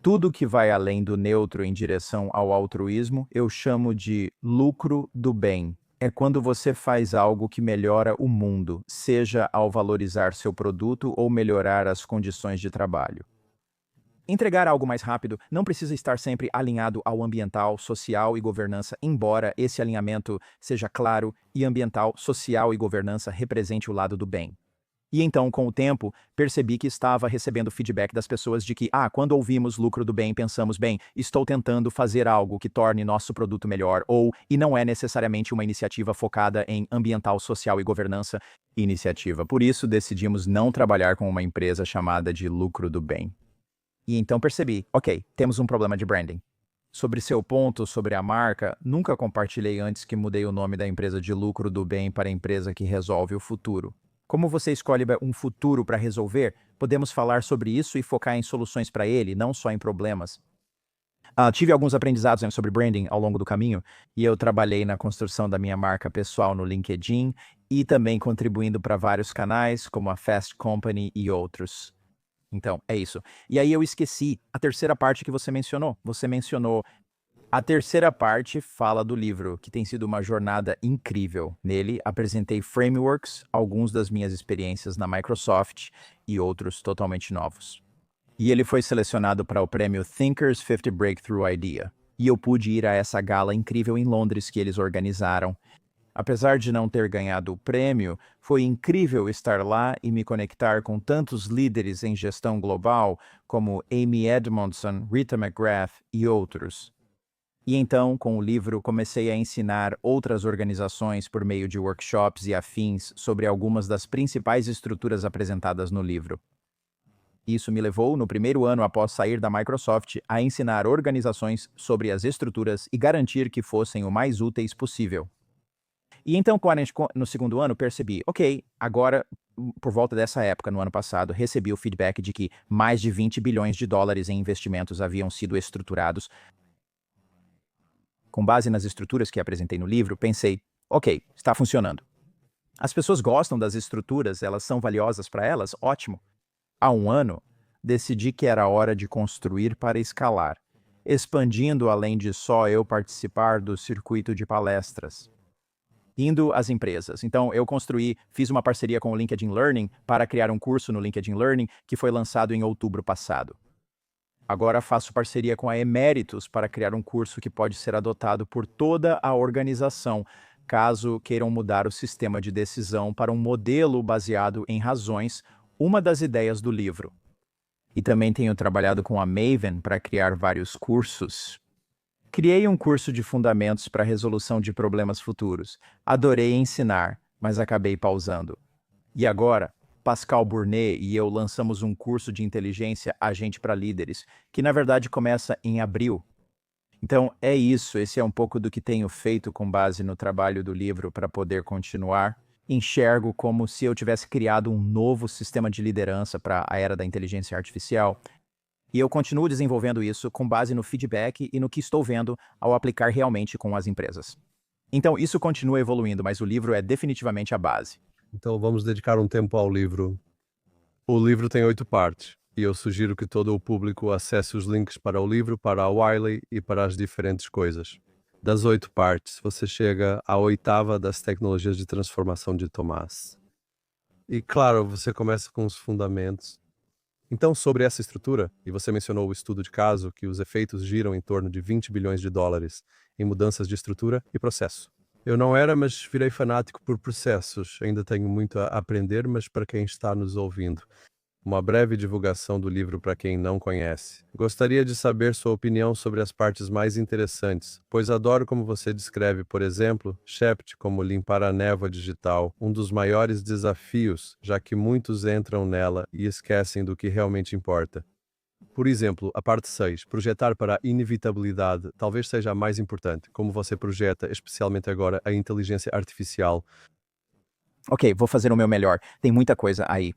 Tudo que vai além do neutro em direção ao altruísmo, eu chamo de lucro do bem. É quando você faz algo que melhora o mundo, seja ao valorizar seu produto ou melhorar as condições de trabalho. Entregar algo mais rápido não precisa estar sempre alinhado ao ambiental, social e governança, embora esse alinhamento seja claro e ambiental, social e governança represente o lado do bem. E então, com o tempo, percebi que estava recebendo feedback das pessoas de que, quando ouvimos lucro do bem, pensamos, bem, estou tentando fazer algo que torne nosso produto melhor, e não é necessariamente uma iniciativa focada em ambiental, social e governança. Por isso, decidimos não trabalhar com uma empresa chamada de lucro do bem. E então percebi, ok, temos um problema de branding. Sobre seu ponto sobre a marca, nunca compartilhei antes que mudei o nome da empresa de lucro do bem para empresa que resolve o futuro. Como você escolhe um futuro para resolver, podemos falar sobre isso e focar em soluções para ele, não só em problemas. Tive alguns aprendizados sobre branding ao longo do caminho, e eu trabalhei na construção da minha marca pessoal no LinkedIn e também contribuindo para vários canais, como a Fast Company e outros. Então, é isso. E aí eu esqueci a terceira parte que você mencionou. A terceira parte fala do livro, que tem sido uma jornada incrível. Nele, apresentei frameworks, alguns das minhas experiências na Microsoft e outros totalmente novos. E ele foi selecionado para o prêmio Thinkers 50 Breakthrough Idea. E eu pude ir a essa gala incrível em Londres que eles organizaram. Apesar de não ter ganhado o prêmio, foi incrível estar lá e me conectar com tantos líderes em gestão global, como Amy Edmondson, Rita McGrath e outros. E então, com o livro, comecei a ensinar outras organizações por meio de workshops e afins sobre algumas das principais estruturas apresentadas no livro. Isso me levou, no primeiro ano após sair da Microsoft, a ensinar organizações sobre as estruturas e garantir que fossem o mais úteis possível. E então, no segundo ano, percebi, ok, agora, por volta dessa época, no ano passado, recebi o feedback de que mais de 20 bilhões de dólares em investimentos haviam sido estruturados. Com base nas estruturas que apresentei no livro, pensei, ok, está funcionando. As pessoas gostam das estruturas, elas são valiosas para elas, ótimo. Há um ano, decidi que era hora de construir para escalar, expandindo além de só eu participar do circuito de palestras. Indo às empresas. Então, fiz uma parceria com o LinkedIn Learning para criar um curso no LinkedIn Learning que foi lançado em outubro passado. Agora faço parceria com a Emeritus para criar um curso que pode ser adotado por toda a organização, caso queiram mudar o sistema de decisão para um modelo baseado em razões, uma das ideias do livro. E também tenho trabalhado com a Maven para criar vários cursos. Criei um curso de fundamentos para resolução de problemas futuros. Adorei ensinar, mas acabei pausando. E agora, Pascal Bournet e eu lançamos um curso de inteligência agente para líderes, que na verdade começa em abril. Então é isso, esse é um pouco do que tenho feito com base no trabalho do livro para poder continuar. Enxergo como se eu tivesse criado um novo sistema de liderança para a era da inteligência artificial. E eu continuo desenvolvendo isso com base no feedback e no que estou vendo ao aplicar realmente com as empresas. Então, isso continua evoluindo, mas o livro é definitivamente a base. Então vamos dedicar um tempo ao livro. O livro tem 8 partes, e eu sugiro que todo o público acesse os links para o livro, para a Wiley e para as diferentes coisas. Das 8 partes, você chega à 8ª das tecnologias de transformação de Tomás. E claro, você começa com os fundamentos. Então, sobre essa estrutura, e você mencionou o estudo de caso que os efeitos giram em torno de 20 bilhões de dólares em mudanças de estrutura e processo. Eu não era, mas virei fanático por processos. Ainda tenho muito a aprender, mas para quem está nos ouvindo, uma breve divulgação do livro para quem não conhece. Gostaria de saber sua opinião sobre as partes mais interessantes, pois adoro como você descreve, por exemplo, Shept como limpar a névoa digital, um dos maiores desafios, já que muitos entram nela e esquecem do que realmente importa. Por exemplo, a parte 6, projetar para a inevitabilidade, talvez seja a mais importante, como você projeta, especialmente agora, a inteligência artificial. Ok, vou fazer o meu melhor. Tem muita coisa aí.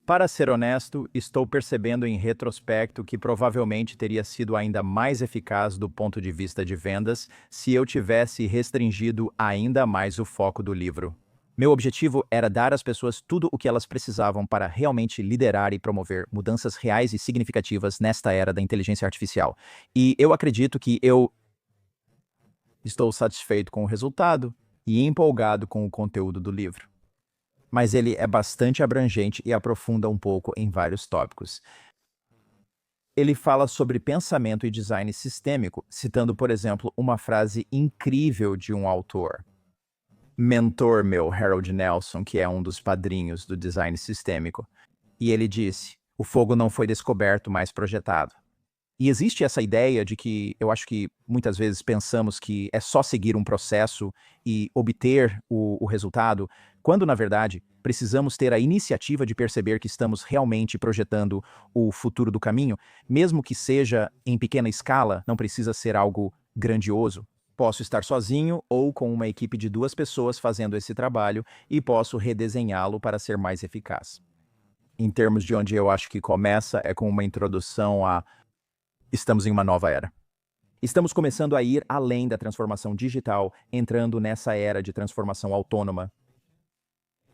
Para ser honesto, estou percebendo em retrospecto que provavelmente teria sido ainda mais eficaz do ponto de vista de vendas se eu tivesse restringido ainda mais o foco do livro. Meu objetivo era dar às pessoas tudo o que elas precisavam para realmente liderar e promover mudanças reais e significativas nesta era da inteligência artificial. E eu acredito que eu estou satisfeito com o resultado e empolgado com o conteúdo do livro. Mas ele é bastante abrangente e aprofunda um pouco em vários tópicos. Ele fala sobre pensamento e design sistêmico, citando, por exemplo, uma frase incrível de um autor. Mentor meu, Harold Nelson, que é um dos padrinhos do design sistêmico. E ele disse, o fogo não foi descoberto, mas projetado. E existe essa ideia de que eu acho que muitas vezes pensamos que é só seguir um processo e obter o resultado, quando na verdade precisamos ter a iniciativa de perceber que estamos realmente projetando o futuro do caminho, mesmo que seja em pequena escala, não precisa ser algo grandioso. Posso estar sozinho ou com uma equipe de 2 pessoas fazendo esse trabalho e posso redesenhá-lo para ser mais eficaz. Em termos de onde eu acho que começa, é com uma introdução a estamos em uma nova era. Estamos começando a ir além da transformação digital, entrando nessa era de transformação autônoma.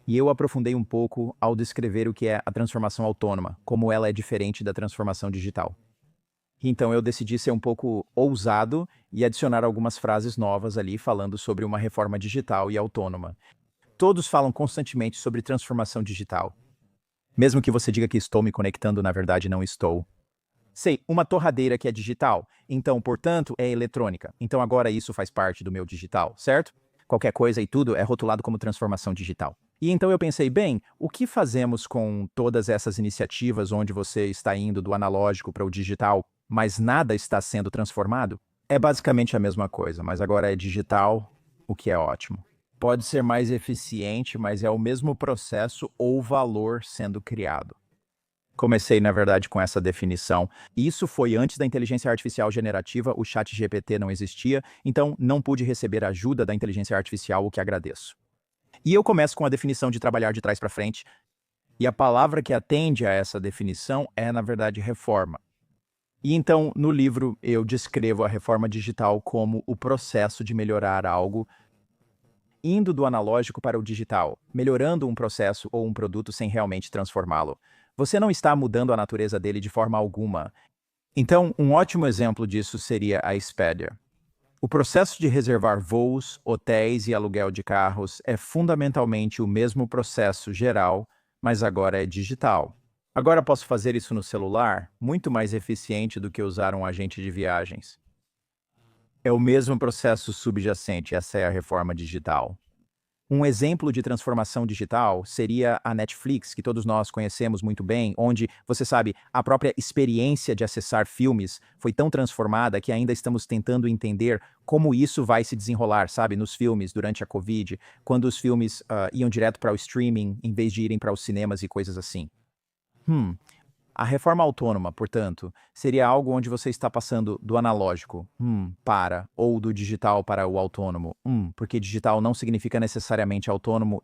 E eu aprofundei um pouco ao descrever o que é a transformação autônoma, como ela é diferente da transformação digital. Então eu decidi ser um pouco ousado e adicionar algumas frases novas ali falando sobre uma reforma digital e autônoma. Todos falam constantemente sobre transformação digital. Mesmo que você diga que estou me conectando, na verdade não estou. Sei, uma torradeira que é digital, então, portanto, é eletrônica. Então agora isso faz parte do meu digital, certo? Qualquer coisa e tudo é rotulado como transformação digital. E então eu pensei, bem, o que fazemos com todas essas iniciativas onde você está indo do analógico para o digital, mas nada está sendo transformado? É basicamente a mesma coisa, mas agora é digital, o que é ótimo. Pode ser mais eficiente, mas é o mesmo processo ou valor sendo criado. Comecei, na verdade, com essa definição. Isso foi antes da inteligência artificial generativa, o ChatGPT não existia, então não pude receber ajuda da inteligência artificial, o que agradeço. E eu começo com a definição de trabalhar de trás para frente, e a palavra que atende a essa definição é, na verdade, reforma. E então, no livro, eu descrevo a reforma digital como o processo de melhorar algo, indo do analógico para o digital, melhorando um processo ou um produto sem realmente transformá-lo. Você não está mudando a natureza dele de forma alguma. Então, um ótimo exemplo disso seria a Expedia. O processo de reservar voos, hotéis e aluguel de carros é fundamentalmente o mesmo processo geral, mas agora é digital. Agora posso fazer isso no celular, muito mais eficiente do que usar um agente de viagens. É o mesmo processo subjacente, essa é a reforma digital. Um exemplo de transformação digital seria a Netflix, que todos nós conhecemos muito bem, onde, você sabe, a própria experiência de acessar filmes foi tão transformada que ainda estamos tentando entender como isso vai se desenrolar, sabe, nos filmes durante a Covid, quando os filmes iam direto para o streaming em vez de irem para os cinemas e coisas assim. A reforma autônoma, portanto, seria algo onde você está passando do analógico, ou do digital para o autônomo, porque digital não significa necessariamente autônomo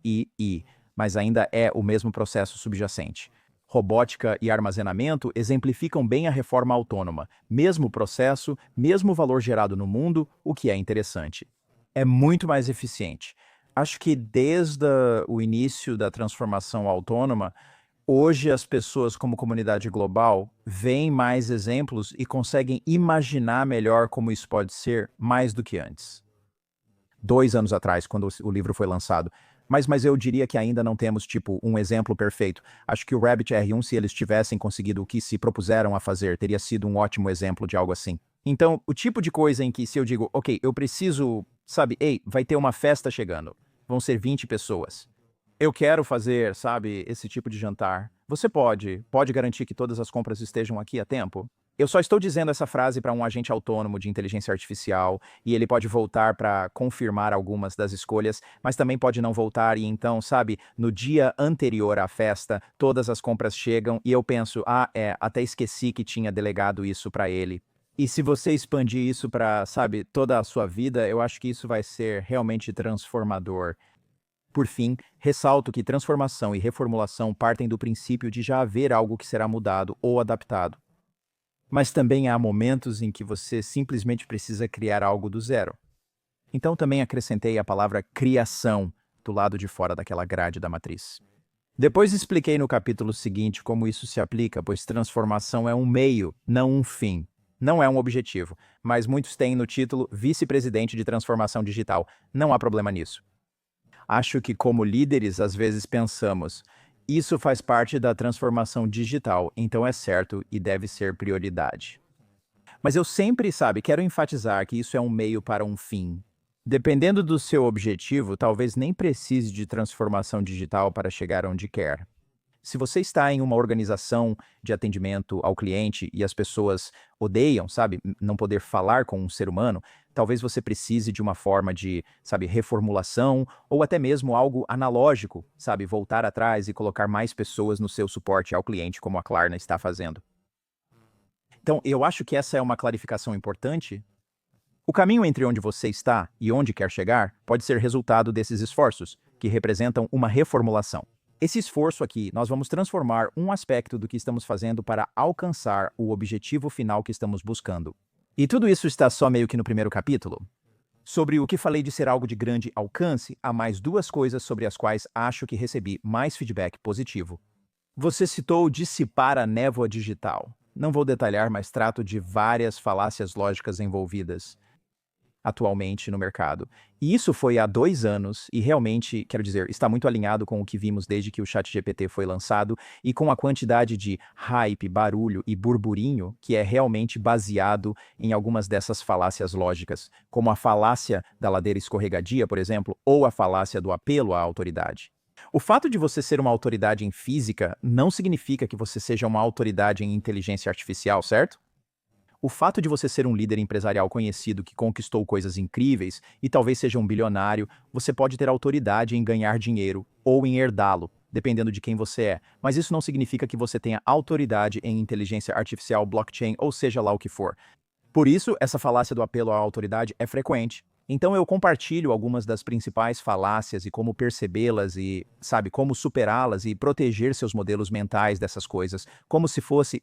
mas ainda é o mesmo processo subjacente. Robótica e armazenamento exemplificam bem a reforma autônoma, mesmo processo, mesmo valor gerado no mundo, o que é interessante. É muito mais eficiente. Acho que desde o início da transformação autônoma, hoje as pessoas como comunidade global veem mais exemplos e conseguem imaginar melhor como isso pode ser mais do que antes. 2 anos atrás, quando o livro foi lançado, Mas eu diria que ainda não temos, tipo, um exemplo perfeito. Acho que o Rabbit R1, se eles tivessem conseguido o que se propuseram a fazer, teria sido um ótimo exemplo de algo assim. Então, o tipo de coisa em que se eu digo, ok, eu preciso, sabe, ei, vai ter uma festa chegando, vão ser 20 pessoas. Eu quero fazer, sabe, esse tipo de jantar. Você pode garantir que todas as compras estejam aqui a tempo? Eu só estou dizendo essa frase para um agente autônomo de inteligência artificial e ele pode voltar para confirmar algumas das escolhas, mas também pode não voltar e então, sabe, no dia anterior à festa, todas as compras chegam e eu penso, até esqueci que tinha delegado isso para ele. E se você expandir isso para, sabe, toda a sua vida, eu acho que isso vai ser realmente transformador. Por fim, ressalto que transformação e reformulação partem do princípio de já haver algo que será mudado ou adaptado. Mas também há momentos em que você simplesmente precisa criar algo do zero. Então também acrescentei a palavra criação do lado de fora daquela grade da matriz. Depois expliquei no capítulo seguinte como isso se aplica, pois transformação é um meio, não um fim. Não é um objetivo, mas muitos têm no título Vice-Presidente de Transformação Digital. Não há problema nisso. Acho que como líderes às vezes pensamos, isso faz parte da transformação digital, então é certo e deve ser prioridade. Mas eu sempre, quero enfatizar que isso é um meio para um fim. Dependendo do seu objetivo, talvez nem precise de transformação digital para chegar onde quer. Se você está em uma organização de atendimento ao cliente e as pessoas odeiam, não poder falar com um ser humano, talvez você precise de uma forma de, reformulação ou até mesmo algo analógico, voltar atrás e colocar mais pessoas no seu suporte ao cliente, como a Klarna está fazendo. Então, eu acho que essa é uma clarificação importante. O caminho entre onde você está e onde quer chegar pode ser resultado desses esforços, que representam uma reformulação. Esse esforço aqui, nós vamos transformar um aspecto do que estamos fazendo para alcançar o objetivo final que estamos buscando. E tudo isso está só meio que no primeiro capítulo. Sobre o que falei de ser algo de grande alcance, há mais duas coisas sobre as quais acho que recebi mais feedback positivo. Você citou dissipar a névoa digital. Não vou detalhar, mas trato de várias falácias lógicas envolvidas atualmente no mercado. E isso foi há 2 anos e realmente, quero dizer, está muito alinhado com o que vimos desde que o ChatGPT foi lançado e com a quantidade de hype, barulho e burburinho que é realmente baseado em algumas dessas falácias lógicas, como a falácia da ladeira escorregadia, por exemplo, ou a falácia do apelo à autoridade. O fato de você ser uma autoridade em física não significa que você seja uma autoridade em inteligência artificial, certo? O fato de você ser um líder empresarial conhecido que conquistou coisas incríveis e talvez seja um bilionário, você pode ter autoridade em ganhar dinheiro ou em herdá-lo, dependendo de quem você é. Mas isso não significa que você tenha autoridade em inteligência artificial, blockchain ou seja lá o que for. Por isso, essa falácia do apelo à autoridade é frequente. Então eu compartilho algumas das principais falácias e como percebê-las e, como superá-las e proteger seus modelos mentais dessas coisas, como se fosse...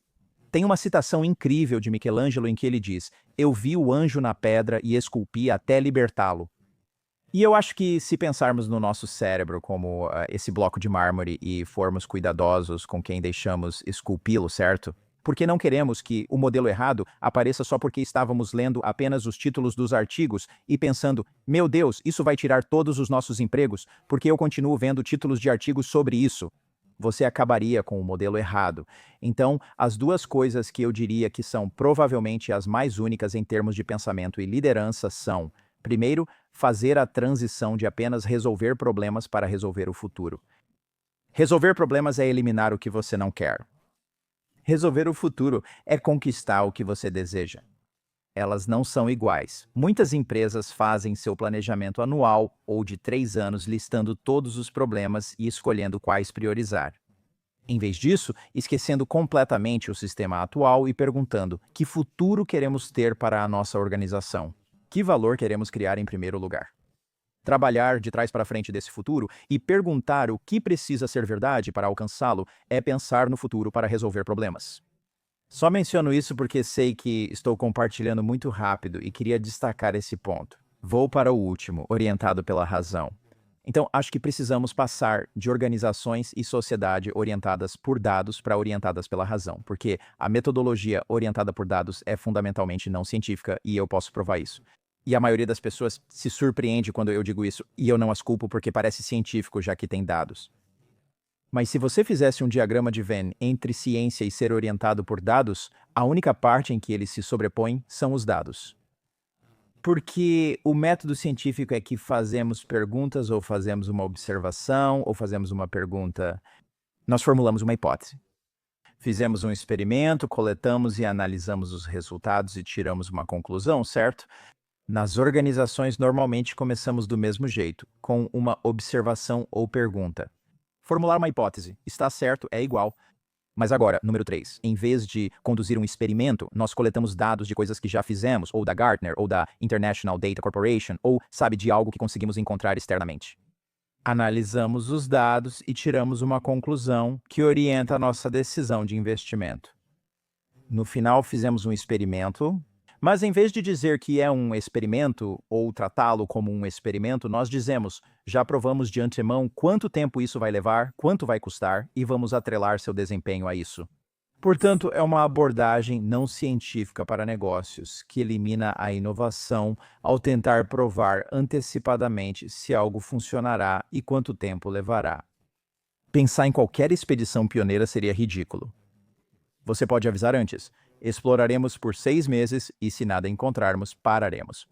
Tem uma citação incrível de Michelangelo em que ele diz: "Eu vi o anjo na pedra e esculpi até libertá-lo." E eu acho que se pensarmos no nosso cérebro como esse bloco de mármore e formos cuidadosos com quem deixamos esculpi-lo, certo? Porque não queremos que o modelo errado apareça só porque estávamos lendo apenas os títulos dos artigos e pensando: "Meu Deus, isso vai tirar todos os nossos empregos, porque eu continuo vendo títulos de artigos sobre isso." Você acabaria com o modelo errado. Então, as duas coisas que eu diria que são provavelmente as mais únicas em termos de pensamento e liderança são, primeiro, fazer a transição de apenas resolver problemas para resolver o futuro. Resolver problemas é eliminar o que você não quer. Resolver o futuro é conquistar o que você deseja. Elas não são iguais. Muitas empresas fazem seu planejamento anual ou de 3 anos listando todos os problemas e escolhendo quais priorizar. Em vez disso, esquecendo completamente o sistema atual e perguntando: que futuro queremos ter para a nossa organização? Que valor queremos criar em primeiro lugar? Trabalhar de trás para frente desse futuro e perguntar o que precisa ser verdade para alcançá-lo é pensar no futuro para resolver problemas. Só menciono isso porque sei que estou compartilhando muito rápido e queria destacar esse ponto. Vou para o último, orientado pela razão. Então, acho que precisamos passar de organizações e sociedade orientadas por dados para orientadas pela razão, porque a metodologia orientada por dados é fundamentalmente não científica e eu posso provar isso. E a maioria das pessoas se surpreende quando eu digo isso, e eu não as culpo porque parece científico, já que tem dados. Mas se você fizesse um diagrama de Venn entre ciência e ser orientado por dados, a única parte em que eles se sobrepõem são os dados. Porque o método científico é que fazemos perguntas, ou fazemos uma observação, ou fazemos uma pergunta. Nós formulamos uma hipótese. Fizemos um experimento, coletamos e analisamos os resultados e tiramos uma conclusão, certo? Nas organizações, normalmente começamos do mesmo jeito, com uma observação ou pergunta. Formular uma hipótese. Está certo, é igual. Mas agora, número 3. Em vez de conduzir um experimento, nós coletamos dados de coisas que já fizemos, ou da Gartner, ou da International Data Corporation, ou, sabe, de algo que conseguimos encontrar externamente. Analisamos os dados e tiramos uma conclusão que orienta a nossa decisão de investimento. No final, fizemos um experimento, mas em vez de dizer que é um experimento ou tratá-lo como um experimento, nós dizemos, já provamos de antemão quanto tempo isso vai levar, quanto vai custar e vamos atrelar seu desempenho a isso. Portanto, é uma abordagem não científica para negócios que elimina a inovação ao tentar provar antecipadamente se algo funcionará e quanto tempo levará. Pensar em qualquer expedição pioneira seria ridículo. Você pode avisar antes. Exploraremos por 6 meses e, se nada encontrarmos, pararemos.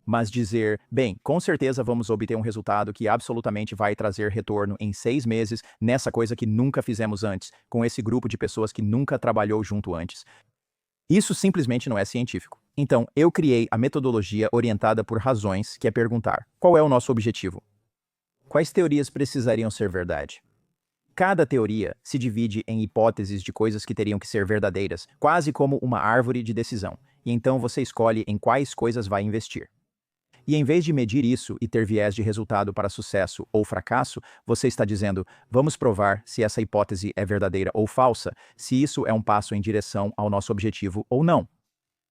Mas dizer, bem, com certeza vamos obter um resultado que absolutamente vai trazer retorno em 6 meses nessa coisa que nunca fizemos antes, com esse grupo de pessoas que nunca trabalhou junto antes. Isso simplesmente não é científico. Então, eu criei a metodologia orientada por razões, que é perguntar, qual é o nosso objetivo? Quais teorias precisariam ser verdade? Cada teoria se divide em hipóteses de coisas que teriam que ser verdadeiras, quase como uma árvore de decisão, e então você escolhe em quais coisas vai investir. E em vez de medir isso e ter viés de resultado para sucesso ou fracasso, você está dizendo, vamos provar se essa hipótese é verdadeira ou falsa, se isso é um passo em direção ao nosso objetivo ou não.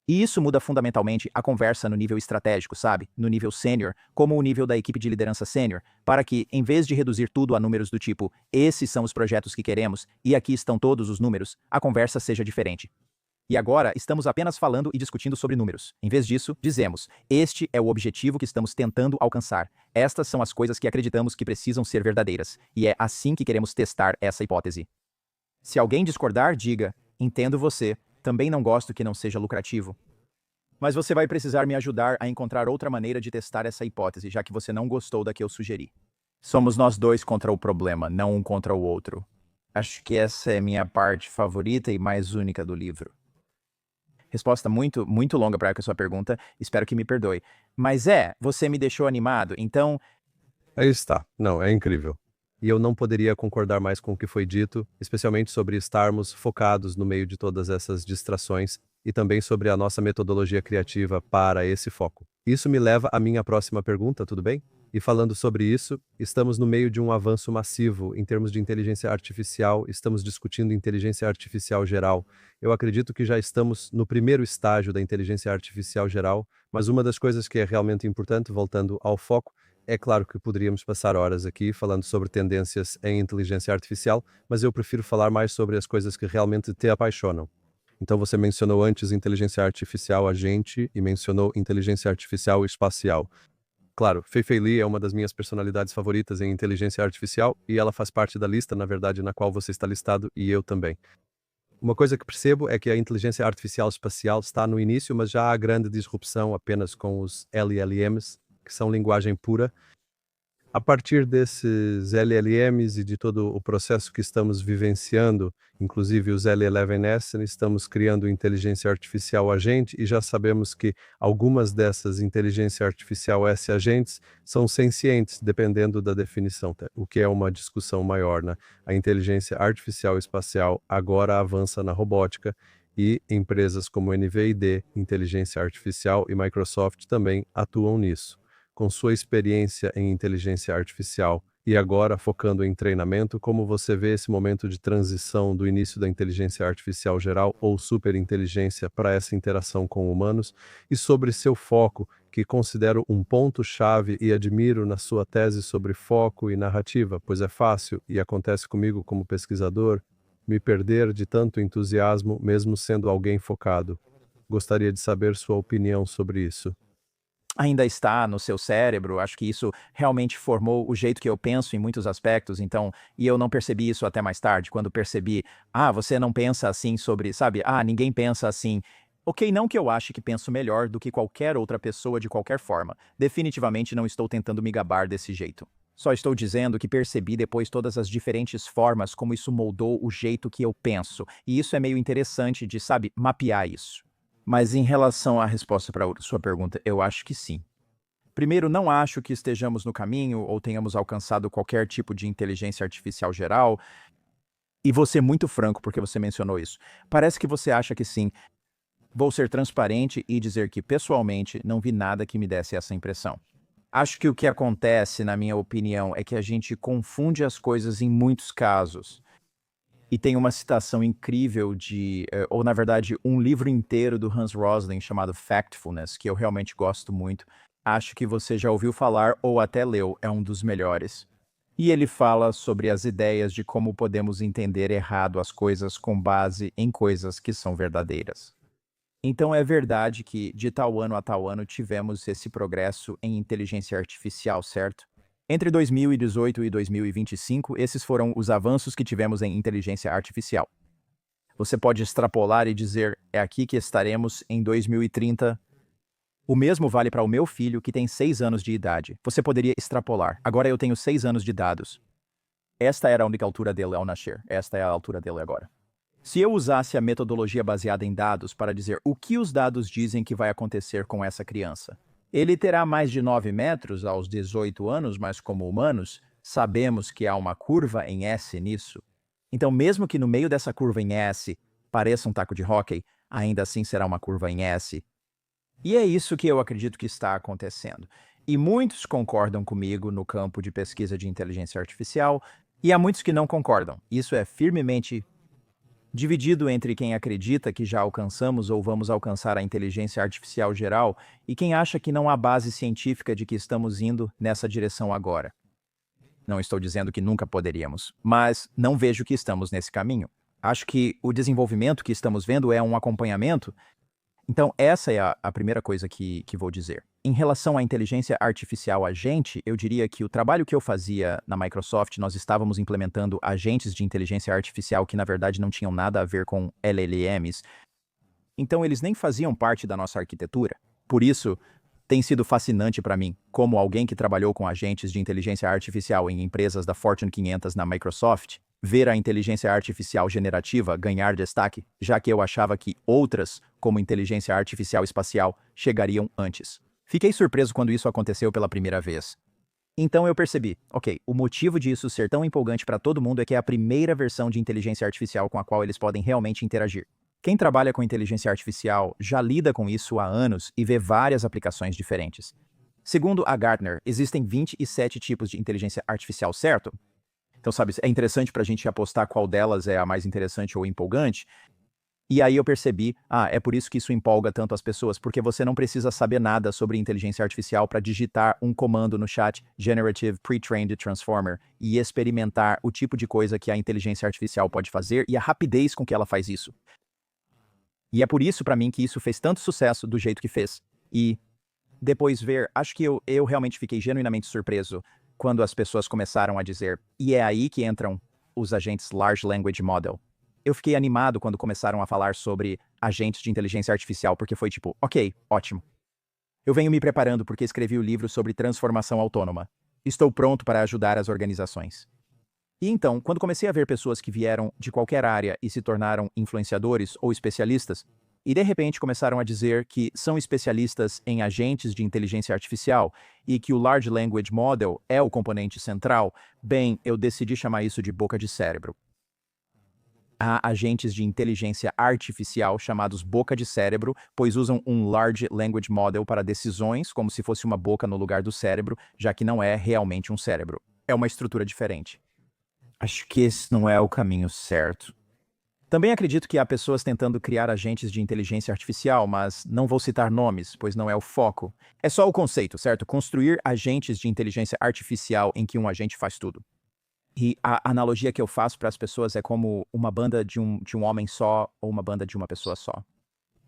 E isso muda fundamentalmente a conversa no nível estratégico, sabe? No nível sênior, como o nível da equipe de liderança sênior, para que, em vez de reduzir tudo a números do tipo, esses são os projetos que queremos e aqui estão todos os números, a conversa seja diferente. E agora estamos apenas falando e discutindo sobre números. Em vez disso, dizemos, este é o objetivo que estamos tentando alcançar. Estas são as coisas que acreditamos que precisam ser verdadeiras. E é assim que queremos testar essa hipótese. Se alguém discordar, diga, entendo você. Também não gosto que não seja lucrativo. Mas você vai precisar me ajudar a encontrar outra maneira de testar essa hipótese, já que você não gostou da que eu sugeri. Somos nós dois contra o problema, não um contra o outro. Acho que essa é minha parte favorita e mais única do livro. Resposta muito, muito longa para a sua pergunta, espero que me perdoe. Mas você me deixou animado, então... Aí está. Não, é incrível. E eu não poderia concordar mais com o que foi dito, especialmente sobre estarmos focados no meio de todas essas distrações e também sobre a nossa metodologia criativa para esse foco. Isso me leva à minha próxima pergunta, tudo bem? E falando sobre isso, estamos no meio de um avanço massivo em termos de inteligência artificial, estamos discutindo inteligência artificial geral. Eu acredito que já estamos no primeiro estágio da inteligência artificial geral, mas uma das coisas que é realmente importante, voltando ao foco, é claro que poderíamos passar horas aqui falando sobre tendências em inteligência artificial, mas eu prefiro falar mais sobre as coisas que realmente te apaixonam. Então você mencionou antes inteligência artificial agente e mencionou inteligência artificial espacial. Claro, Fei-Fei Li é uma das minhas personalidades favoritas em inteligência artificial e ela faz parte da lista, na verdade, na qual você está listado e eu também. Uma coisa que percebo é que a inteligência artificial espacial está no início, mas já há grande disrupção apenas com os LLMs, que são linguagem pura. A partir desses LLMs e de todo o processo que estamos vivenciando, inclusive os L11S, estamos criando inteligência artificial agente e já sabemos que algumas dessas inteligência artificial S-agentes são sencientes, dependendo da definição, o que é uma discussão maior, né? A inteligência artificial espacial agora avança na robótica e empresas como NVID, Inteligência Artificial e Microsoft também atuam nisso. Com sua experiência em inteligência artificial e agora focando em treinamento, como você vê esse momento de transição do início da inteligência artificial geral ou superinteligência para essa interação com humanos e sobre seu foco, que considero um ponto-chave e admiro na sua tese sobre foco e narrativa, pois é fácil, e acontece comigo como pesquisador, me perder de tanto entusiasmo mesmo sendo alguém focado. Gostaria de saber sua opinião sobre isso. ainda está no seu cérebro. Acho que isso realmente formou o jeito que eu penso em muitos aspectos. Então, e eu não percebi isso até mais tarde, quando percebi, você não pensa assim sobre, sabe? Ninguém pensa assim. Ok, não que eu ache que penso melhor do que qualquer outra pessoa de qualquer forma. Definitivamente não estou tentando me gabar desse jeito. Só estou dizendo que percebi depois todas as diferentes formas como isso moldou o jeito que eu penso. E isso é meio interessante de, sabe, mapear isso. Mas em relação à resposta para a sua pergunta, eu acho que sim. Primeiro, não acho que estejamos no caminho ou tenhamos alcançado qualquer tipo de inteligência artificial geral. E vou ser muito franco porque você mencionou isso. Parece que você acha que sim. Vou ser transparente e dizer que, pessoalmente, não vi nada que me desse essa impressão. Acho que o que acontece, na minha opinião, é que a gente confunde as coisas em muitos casos. E tem uma citação incrível ou na verdade, um livro inteiro do Hans Rosling chamado Factfulness, que eu realmente gosto muito. Acho que você já ouviu falar ou até leu, é um dos melhores. E ele fala sobre as ideias de como podemos entender errado as coisas com base em coisas que são verdadeiras. Então é verdade que, de tal ano a tal ano, tivemos esse progresso em inteligência artificial, certo? Entre 2018 e 2025, esses foram os avanços que tivemos em inteligência artificial. Você pode extrapolar e dizer, é aqui que estaremos em 2030. O mesmo vale para o meu filho, que tem 6 anos de idade. Você poderia extrapolar. Agora eu tenho 6 anos de dados. Esta era a única altura dele ao nascer. Esta é a altura dele agora. Se eu usasse a metodologia baseada em dados para dizer o que os dados dizem que vai acontecer com essa criança, ele terá mais de 9 metros aos 18 anos, mas como humanos, sabemos que há uma curva em S nisso. Então, mesmo que no meio dessa curva em S pareça um taco de hóquei, ainda assim será uma curva em S. E é isso que eu acredito que está acontecendo. E muitos concordam comigo no campo de pesquisa de inteligência artificial, e há muitos que não concordam. Isso é firmemente dividido entre quem acredita que já alcançamos ou vamos alcançar a inteligência artificial geral e quem acha que não há base científica de que estamos indo nessa direção agora. Não estou dizendo que nunca poderíamos, mas não vejo que estamos nesse caminho. Acho que o desenvolvimento que estamos vendo é um acompanhamento. Então, essa é a primeira coisa que vou dizer. Em relação à inteligência artificial agente, eu diria que o trabalho que eu fazia na Microsoft, nós estávamos implementando agentes de inteligência artificial que, na verdade, não tinham nada a ver com LLMs. Então, eles nem faziam parte da nossa arquitetura. Por isso, tem sido fascinante para mim, como alguém que trabalhou com agentes de inteligência artificial em empresas da Fortune 500 na Microsoft, ver a inteligência artificial generativa ganhar destaque, já que eu achava que outras, como inteligência artificial espacial, chegariam antes. Fiquei surpreso quando isso aconteceu pela primeira vez. Então eu percebi, ok, o motivo disso ser tão empolgante para todo mundo é que é a primeira versão de inteligência artificial com a qual eles podem realmente interagir. Quem trabalha com inteligência artificial já lida com isso há anos e vê várias aplicações diferentes. Segundo a Gartner, existem 27 tipos de inteligência artificial, certo? Então, sabe, é interessante para a gente apostar qual delas é a mais interessante ou empolgante. E aí eu percebi, é por isso que isso empolga tanto as pessoas, porque você não precisa saber nada sobre inteligência artificial para digitar um comando no chat Generative Pre-trained Transformer e experimentar o tipo de coisa que a inteligência artificial pode fazer e a rapidez com que ela faz isso. E é por isso, para mim, que isso fez tanto sucesso do jeito que fez. E depois ver, acho que eu realmente fiquei genuinamente surpreso quando as pessoas começaram a dizer, e é aí que entram os agentes Large Language Model. Eu fiquei animado quando começaram a falar sobre agentes de inteligência artificial, porque foi tipo, ok, ótimo. Eu venho me preparando porque escrevi o livro sobre transformação autônoma. Estou pronto para ajudar as organizações. E então, quando comecei a ver pessoas que vieram de qualquer área e se tornaram influenciadores ou especialistas, e de repente começaram a dizer que são especialistas em agentes de inteligência artificial e que o Large Language Model é o componente central, bem, eu decidi chamar isso de boca de cérebro. Há agentes de inteligência artificial chamados boca de cérebro, pois usam um Large Language Model para decisões, como se fosse uma boca no lugar do cérebro, já que não é realmente um cérebro. É uma estrutura diferente. Acho que esse não é o caminho certo. Também acredito que há pessoas tentando criar agentes de inteligência artificial, mas não vou citar nomes, pois não é o foco. É só o conceito, certo? Construir agentes de inteligência artificial em que um agente faz tudo. E a analogia que eu faço para as pessoas é como uma banda de um homem só ou uma banda de uma pessoa só.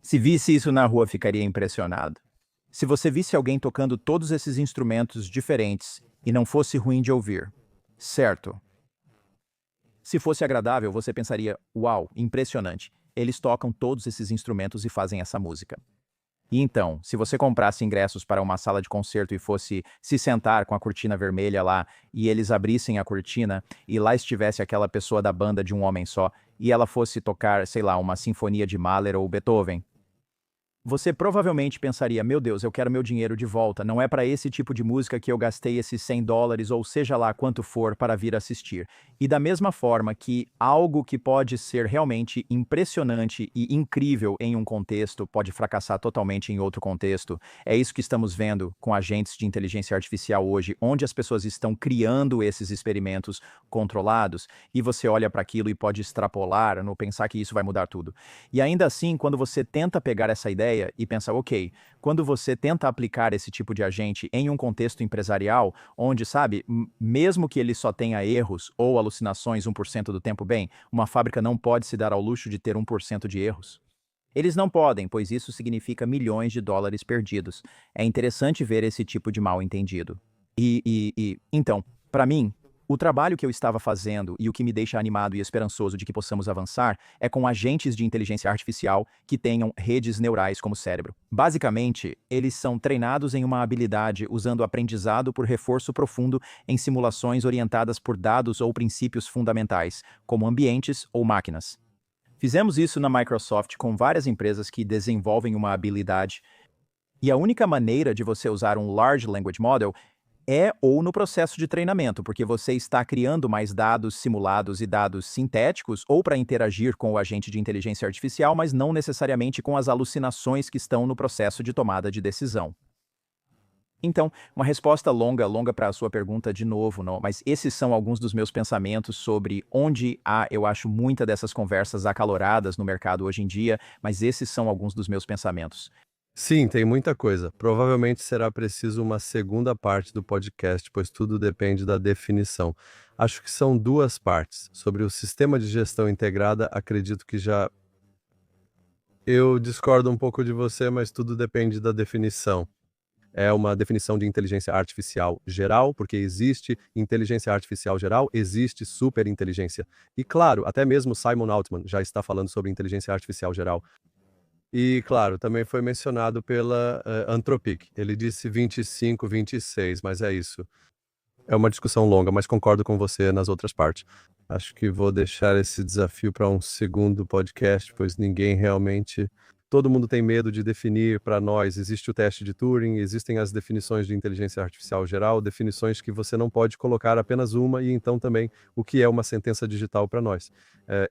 Se visse isso na rua, ficaria impressionado. Se você visse alguém tocando todos esses instrumentos diferentes e não fosse ruim de ouvir, certo? Se fosse agradável, você pensaria: uau, impressionante. Eles tocam todos esses instrumentos e fazem essa música. E então, se você comprasse ingressos para uma sala de concerto e fosse se sentar com a cortina vermelha lá, e eles abrissem a cortina, e lá estivesse aquela pessoa da banda de um homem só, e ela fosse tocar, sei lá, uma sinfonia de Mahler ou Beethoven, você provavelmente pensaria: meu Deus, eu quero meu dinheiro de volta, não é para esse tipo de música que eu gastei esses $100 ou seja lá quanto for para vir assistir. E da mesma forma que algo que pode ser realmente impressionante e incrível em um contexto pode fracassar totalmente em outro contexto, é isso que estamos vendo com agentes de inteligência artificial hoje, onde as pessoas estão criando esses experimentos controlados e você olha para aquilo e pode extrapolar, no pensar que isso vai mudar tudo. E ainda assim, quando você tenta pegar essa ideia e pensa: ok, quando você tenta aplicar esse tipo de agente em um contexto empresarial, onde, sabe, mesmo que ele só tenha erros ou alucinações 1% do tempo, bem, uma fábrica não pode se dar ao luxo de ter 1% de erros. Eles não podem, pois isso significa milhões de dólares perdidos. É interessante ver esse tipo de mal-entendido. Então, para mim, o trabalho que eu estava fazendo e o que me deixa animado e esperançoso de que possamos avançar é com agentes de inteligência artificial que tenham redes neurais como cérebro. Basicamente, eles são treinados em uma habilidade usando aprendizado por reforço profundo em simulações orientadas por dados ou princípios fundamentais, como ambientes ou máquinas. Fizemos isso na Microsoft com várias empresas que desenvolvem uma habilidade, e a única maneira de você usar um Large Language Model é ou no processo de treinamento, porque você está criando mais dados simulados e dados sintéticos, ou para interagir com o agente de inteligência artificial, mas não necessariamente com as alucinações que estão no processo de tomada de decisão. Então, uma resposta longa para a sua pergunta de novo, não, mas esses são alguns dos meus pensamentos sobre onde há, eu acho, muita dessas conversas acaloradas no mercado hoje em dia, mas esses são alguns dos meus pensamentos. Sim, tem muita coisa. Provavelmente será preciso uma segunda parte do podcast, pois tudo depende da definição. Acho que são duas partes. Sobre o sistema de gestão integrada, acredito que já. Eu discordo um pouco de você, mas tudo depende da definição. É uma definição de inteligência artificial geral, porque existe inteligência artificial geral, existe superinteligência. E claro, até mesmo Simon Altman já está falando sobre inteligência artificial geral. E, claro, também foi mencionado pela Anthropic. Ele disse 25, 26, mas é isso. É uma discussão longa, mas concordo com você nas outras partes. Acho que vou deixar esse desafio para um segundo podcast, pois ninguém realmente. Todo mundo tem medo de definir para nós. Existe o teste de Turing, existem as definições de inteligência artificial geral, definições que você não pode colocar apenas uma, e então também o que é uma sentença digital para nós.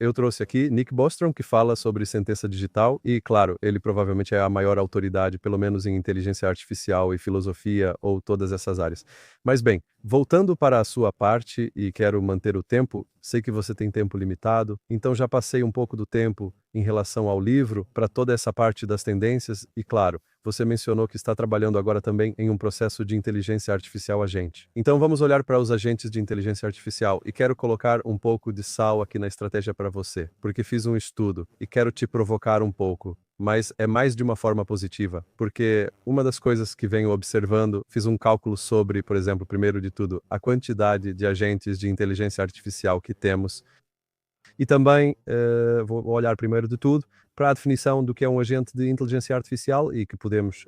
Eu trouxe aqui Nick Bostrom, que fala sobre sentença digital, e, claro, ele provavelmente é a maior autoridade, pelo menos em inteligência artificial e filosofia, ou todas essas áreas. Mas, bem, voltando para a sua parte, e quero manter o tempo, sei que você tem tempo limitado, então já passei um pouco do tempo em relação ao livro, para toda essa parte das tendências, e claro, você mencionou que está trabalhando agora também em um processo de inteligência artificial agente. Então vamos olhar para os agentes de inteligência artificial, e quero colocar um pouco de sal aqui na estratégia para você, porque fiz um estudo, e quero te provocar um pouco. Mas é mais de uma forma positiva, porque uma das coisas que venho observando, fiz um cálculo sobre, por exemplo, primeiro de tudo, a quantidade de agentes de inteligência artificial que temos, e também vou olhar primeiro de tudo para a definição do que é um agente de inteligência artificial e que podemos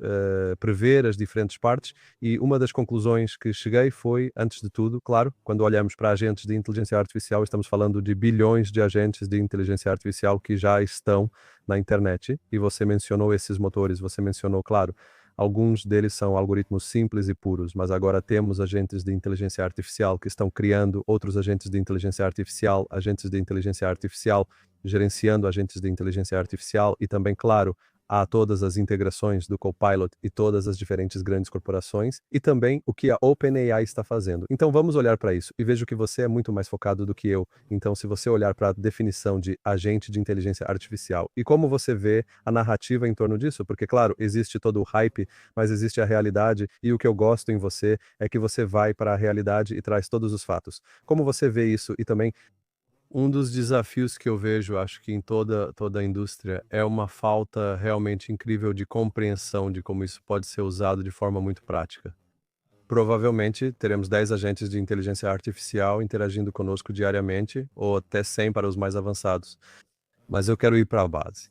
prever as diferentes partes. E uma das conclusões que cheguei foi, antes de tudo, claro, quando olhamos para agentes de inteligência artificial, estamos falando de bilhões de agentes de inteligência artificial que já estão na internet. E você mencionou esses motores, você mencionou, claro, alguns deles são algoritmos simples e puros, mas agora temos agentes de inteligência artificial que estão criando outros agentes de inteligência artificial gerenciando agentes de inteligência artificial, e também, claro, há todas as integrações do Copilot e todas as diferentes grandes corporações, e também o que a OpenAI está fazendo. Então vamos olhar para isso, e vejo que você é muito mais focado do que eu. Então, se você olhar para a definição de agente de inteligência artificial, e como você vê a narrativa em torno disso, porque, claro, existe todo o hype, mas existe a realidade, e o que eu gosto em você é que você vai para a realidade e traz todos os fatos. Como você vê isso, e também Um dos desafios que eu vejo, acho que em toda a indústria, é uma falta realmente incrível de compreensão de como isso pode ser usado de forma muito prática. Provavelmente teremos 10 agentes de inteligência artificial interagindo conosco diariamente, ou até 100 para os mais avançados. Mas eu quero ir para a base.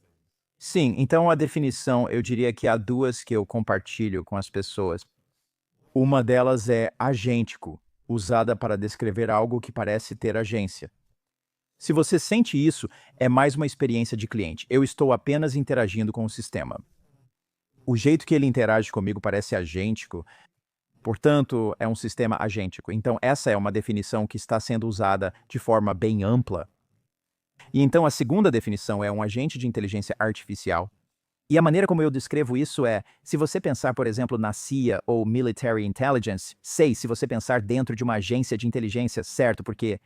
Sim, então a definição, eu diria que há duas que eu compartilho com as pessoas. Uma delas é agêntico, usada para descrever algo que parece ter agência. Se você sente isso, é mais uma experiência de cliente. Eu estou apenas interagindo com o sistema. O jeito que ele interage comigo parece agêntico, portanto, é um sistema agêntico. Então, essa é uma definição que está sendo usada de forma bem ampla. E então, a segunda definição é um agente de inteligência artificial. E a maneira como eu descrevo isso é, se você pensar, por exemplo, na CIA ou Military Intelligence, se você pensar dentro de uma agência de inteligência, certo? Porque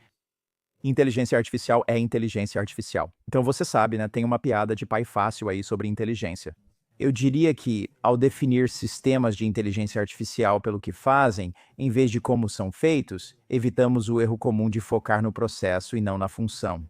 inteligência artificial é inteligência artificial. Então você sabe, né? Tem uma piada de pai fácil aí sobre inteligência. Eu diria que, ao definir sistemas de inteligência artificial pelo que fazem, em vez de como são feitos, evitamos o erro comum de focar no processo e não na função.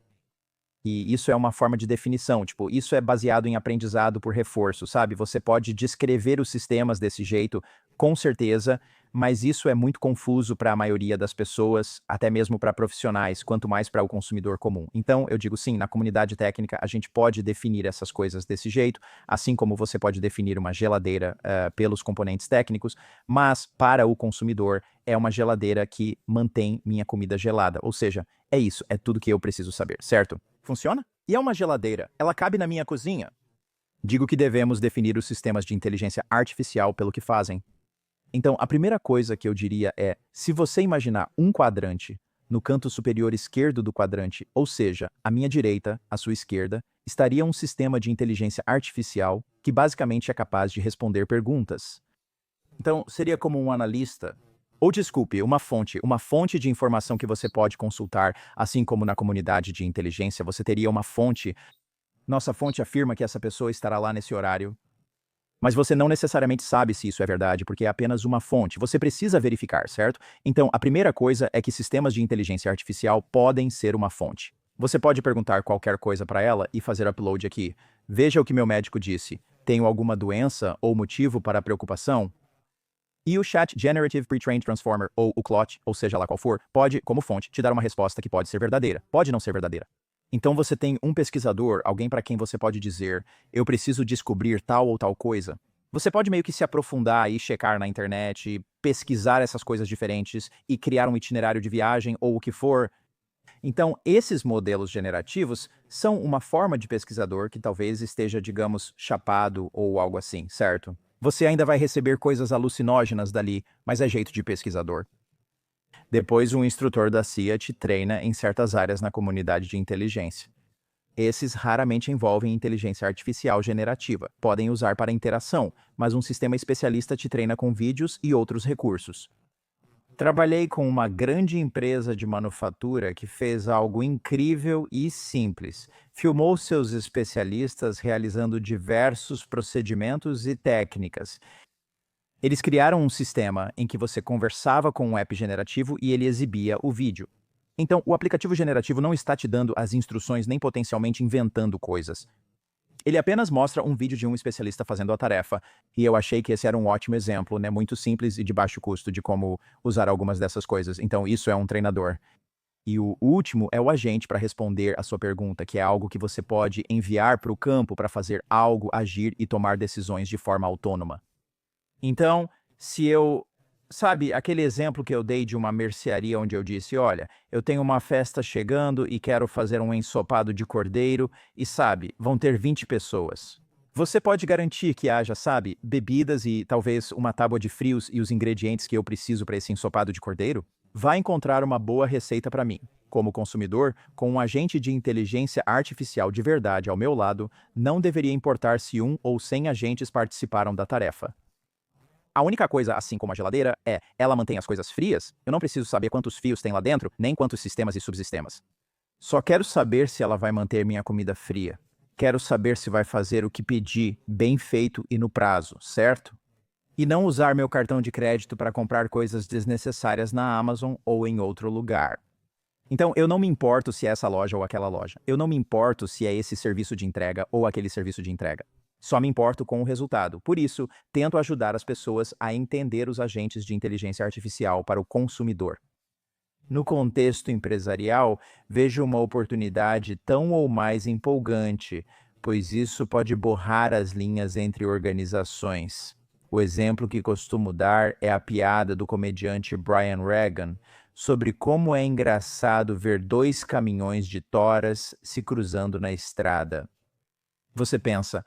E isso é uma forma de definição, tipo, isso é baseado em aprendizado por reforço, sabe? Você pode descrever os sistemas desse jeito, com certeza, mas isso é muito confuso para a maioria das pessoas, até mesmo para profissionais, quanto mais para o consumidor comum. Então, eu digo sim, na comunidade técnica a gente pode definir essas coisas desse jeito, assim como você pode definir uma geladeira pelos componentes técnicos, mas para o consumidor é uma geladeira que mantém minha comida gelada, ou seja, é isso, é tudo que eu preciso saber, certo? Funciona? E é uma geladeira. Ela cabe na minha cozinha. Digo que devemos definir os sistemas de inteligência artificial pelo que fazem. Então, a primeira coisa que eu diria é, se você imaginar um quadrante no canto superior esquerdo do quadrante, ou seja, à minha direita, à sua esquerda, estaria um sistema de inteligência artificial que basicamente é capaz de responder perguntas. Então, seria como um analista. Ou desculpe, uma fonte de informação que você pode consultar, assim como na comunidade de inteligência, você teria uma fonte. Nossa fonte afirma que essa pessoa estará lá nesse horário. Mas você não necessariamente sabe se isso é verdade, porque é apenas uma fonte. Você precisa verificar, certo? Então, a primeira coisa é que sistemas de inteligência artificial podem ser uma fonte. Você pode perguntar qualquer coisa para ela e fazer upload aqui. Veja o que meu médico disse. Tenho alguma doença ou motivo para a preocupação? E o Chat Generative Pre-trained Transformer, ou o CLOT, ou seja lá qual for, pode, como fonte, te dar uma resposta que pode ser verdadeira, pode não ser verdadeira. Então você tem um pesquisador, alguém para quem você pode dizer, eu preciso descobrir tal ou tal coisa. Você pode meio que se aprofundar e checar na internet, pesquisar essas coisas diferentes e criar um itinerário de viagem ou o que for. Então, esses modelos generativos são uma forma de pesquisador que talvez esteja, digamos, chapado ou algo assim, certo? Você ainda vai receber coisas alucinógenas dali, mas é jeito de pesquisador. Depois, um instrutor da CIA te treina em certas áreas na comunidade de inteligência. Esses raramente envolvem inteligência artificial generativa, podem usar para interação, mas um sistema especialista te treina com vídeos e outros recursos. Trabalhei com uma grande empresa de manufatura que fez algo incrível e simples. Filmou seus especialistas realizando diversos procedimentos e técnicas. Eles criaram um sistema em que você conversava com um app generativo e ele exibia o vídeo. Então, o aplicativo generativo não está te dando as instruções nem potencialmente inventando coisas. Ele apenas mostra um vídeo de um especialista fazendo a tarefa, e eu achei que esse era um ótimo exemplo, né, muito simples e de baixo custo de como usar algumas dessas coisas. Então, isso é um treinador. E o último é o agente para responder a sua pergunta, que é algo que você pode enviar para o campo para fazer algo, agir e tomar decisões de forma autônoma. Então, se eu... Sabe, aquele exemplo que eu dei de uma mercearia onde eu disse, olha, eu tenho uma festa chegando e quero fazer um ensopado de cordeiro e, sabe, vão ter 20 pessoas. Você pode garantir que haja, sabe, bebidas e talvez uma tábua de frios e os ingredientes que eu preciso para esse ensopado de cordeiro? Vai encontrar uma boa receita para mim. Como consumidor, com um agente de inteligência artificial de verdade ao meu lado, não deveria importar se 1 ou 100 agentes participaram da tarefa. A única coisa, assim como a geladeira, é, ela mantém as coisas frias? Eu não preciso saber quantos fios tem lá dentro, nem quantos sistemas e subsistemas. Só quero saber se ela vai manter minha comida fria. Quero saber se vai fazer o que pedi, bem feito e no prazo, certo? E não usar meu cartão de crédito para comprar coisas desnecessárias na Amazon ou em outro lugar. Então, eu não me importo se é essa loja ou aquela loja. Eu não me importo se é esse serviço de entrega ou aquele serviço de entrega. Só me importo com o resultado. Por isso, tento ajudar as pessoas a entender os agentes de inteligência artificial para o consumidor. No contexto empresarial, vejo uma oportunidade tão ou mais empolgante, pois isso pode borrar as linhas entre organizações. O exemplo que costumo dar é a piada do comediante Brian Regan sobre como é engraçado ver dois caminhões de toras se cruzando na estrada. Você pensa,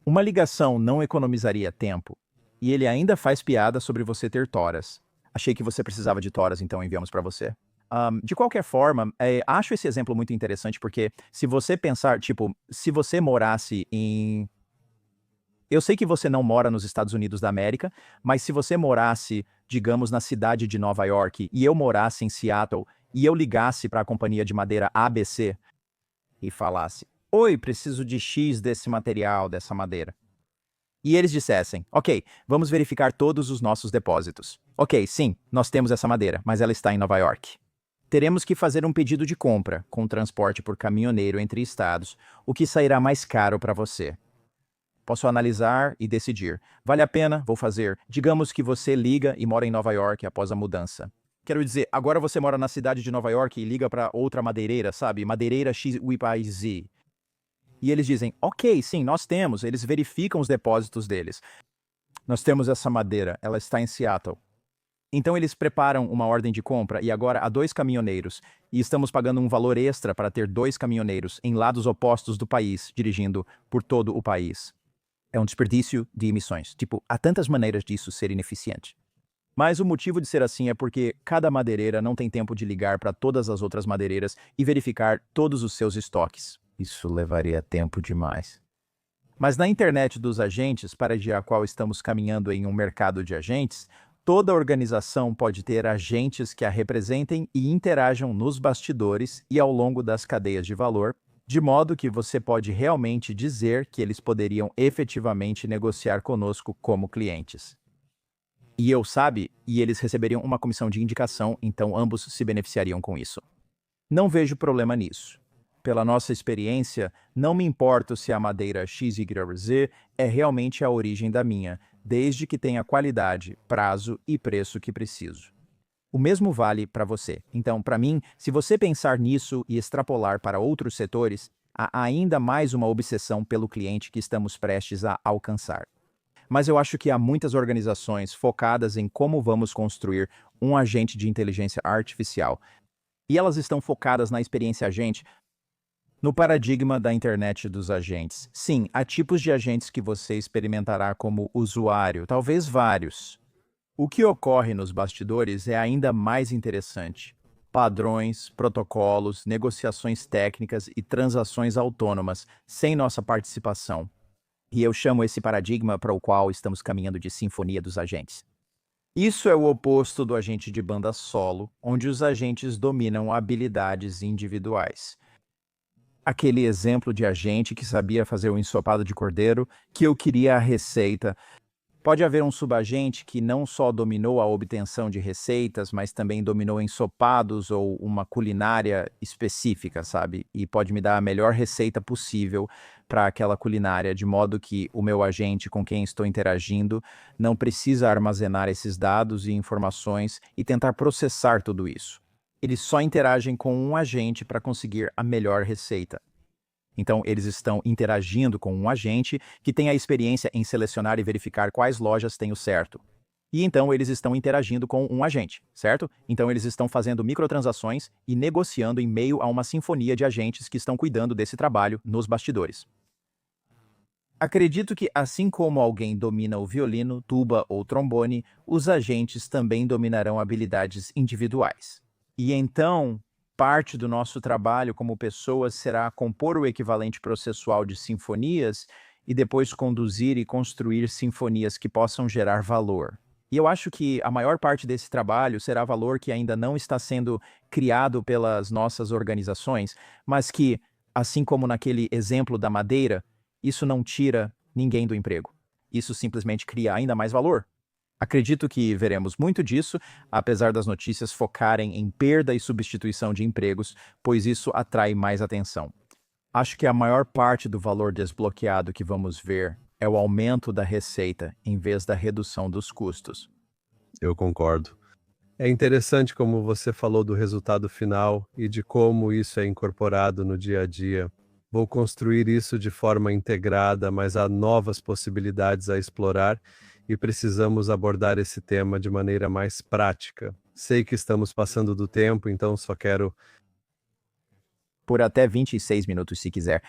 uma ligação não economizaria tempo? E ele ainda faz piada sobre você ter toras. Achei que você precisava de toras, então enviamos para você. De qualquer forma, acho esse exemplo muito interessante porque se você pensar, tipo, se você morasse em... Eu sei que você não mora nos Estados Unidos da América, mas se você morasse, digamos, na cidade de Nova York e eu morasse em Seattle e eu ligasse para a companhia de madeira ABC e falasse: Oi, preciso de X desse material, dessa madeira. E eles dissessem: Ok, vamos verificar todos os nossos depósitos. Ok, sim, nós temos essa madeira, mas ela está em Nova York. Teremos que fazer um pedido de compra, com transporte por caminhoneiro entre estados, o que sairá mais caro para você. Posso analisar e decidir. Vale a pena? Vou fazer. Digamos que você liga e mora em Nova York após a mudança. Quero dizer, agora você mora na cidade de Nova York e liga para outra madeireira, sabe? Madeireira XYZ. E eles dizem, ok, sim, nós temos. Eles verificam os depósitos deles. Nós temos essa madeira, ela está em Seattle. Então eles preparam uma ordem de compra e agora há 2 caminhoneiros. E estamos pagando um valor extra para ter 2 caminhoneiros em lados opostos do país, dirigindo por todo o país. É um desperdício de emissões. Tipo, há tantas maneiras disso ser ineficiente. Mas o motivo de ser assim é porque cada madeireira não tem tempo de ligar para todas as outras madeireiras e verificar todos os seus estoques. Isso levaria tempo demais. Mas na internet dos agentes, para a qual estamos caminhando em um mercado de agentes, toda organização pode ter agentes que a representem e interajam nos bastidores e ao longo das cadeias de valor, de modo que você pode realmente dizer que eles poderiam efetivamente negociar conosco como clientes. E eles receberiam uma comissão de indicação, então ambos se beneficiariam com isso. Não vejo problema nisso. Pela nossa experiência, não me importo se a madeira XYZ é realmente a origem da minha, desde que tenha qualidade, prazo e preço que preciso. O mesmo vale para você. Então, para mim, se você pensar nisso e extrapolar para outros setores, há ainda mais uma obsessão pelo cliente que estamos prestes a alcançar. Mas eu acho que há muitas organizações focadas em como vamos construir um agente de inteligência artificial. E elas estão focadas na experiência agente, no paradigma da internet dos agentes. Sim, há tipos de agentes que você experimentará como usuário, talvez vários. O que ocorre nos bastidores é ainda mais interessante. Padrões, protocolos, negociações técnicas e transações autônomas, sem nossa participação. E eu chamo esse paradigma para o qual estamos caminhando de sinfonia dos agentes. Isso é o oposto do agente de banda solo, onde os agentes dominam habilidades individuais. Aquele exemplo de agente que sabia fazer o ensopado de cordeiro, que eu queria a receita. Pode haver um subagente que não só dominou a obtenção de receitas, mas também dominou ensopados ou uma culinária específica, sabe? E pode me dar a melhor receita possível para aquela culinária, de modo que o meu agente com quem estou interagindo não precisa armazenar esses dados e informações e tentar processar tudo isso. Eles só interagem com um agente para conseguir a melhor receita. Então, eles estão interagindo com um agente que tem a experiência em selecionar e verificar quais lojas têm o certo. E então, eles estão interagindo com um agente, certo? Então, eles estão fazendo microtransações e negociando em meio a uma sinfonia de agentes que estão cuidando desse trabalho nos bastidores. Acredito que, assim como alguém domina o violino, tuba ou trombone, os agentes também dominarão habilidades individuais. E então, parte do nosso trabalho como pessoas será compor o equivalente processual de sinfonias e depois conduzir e construir sinfonias que possam gerar valor. E eu acho que a maior parte desse trabalho será valor que ainda não está sendo criado pelas nossas organizações, mas que, assim como naquele exemplo da madeira, isso não tira ninguém do emprego. Isso simplesmente cria ainda mais valor. Acredito que veremos muito disso, apesar das notícias focarem em perda e substituição de empregos, pois isso atrai mais atenção. Acho que a maior parte do valor desbloqueado que vamos ver é o aumento da receita em vez da redução dos custos. Eu concordo. É interessante como você falou do resultado final e de como isso é incorporado no dia a dia. Vou construir isso de forma integrada, mas há novas possibilidades a explorar e precisamos abordar esse tema de maneira mais prática. Sei que estamos passando do tempo, então só quero. Por até 26 minutos, se quiser.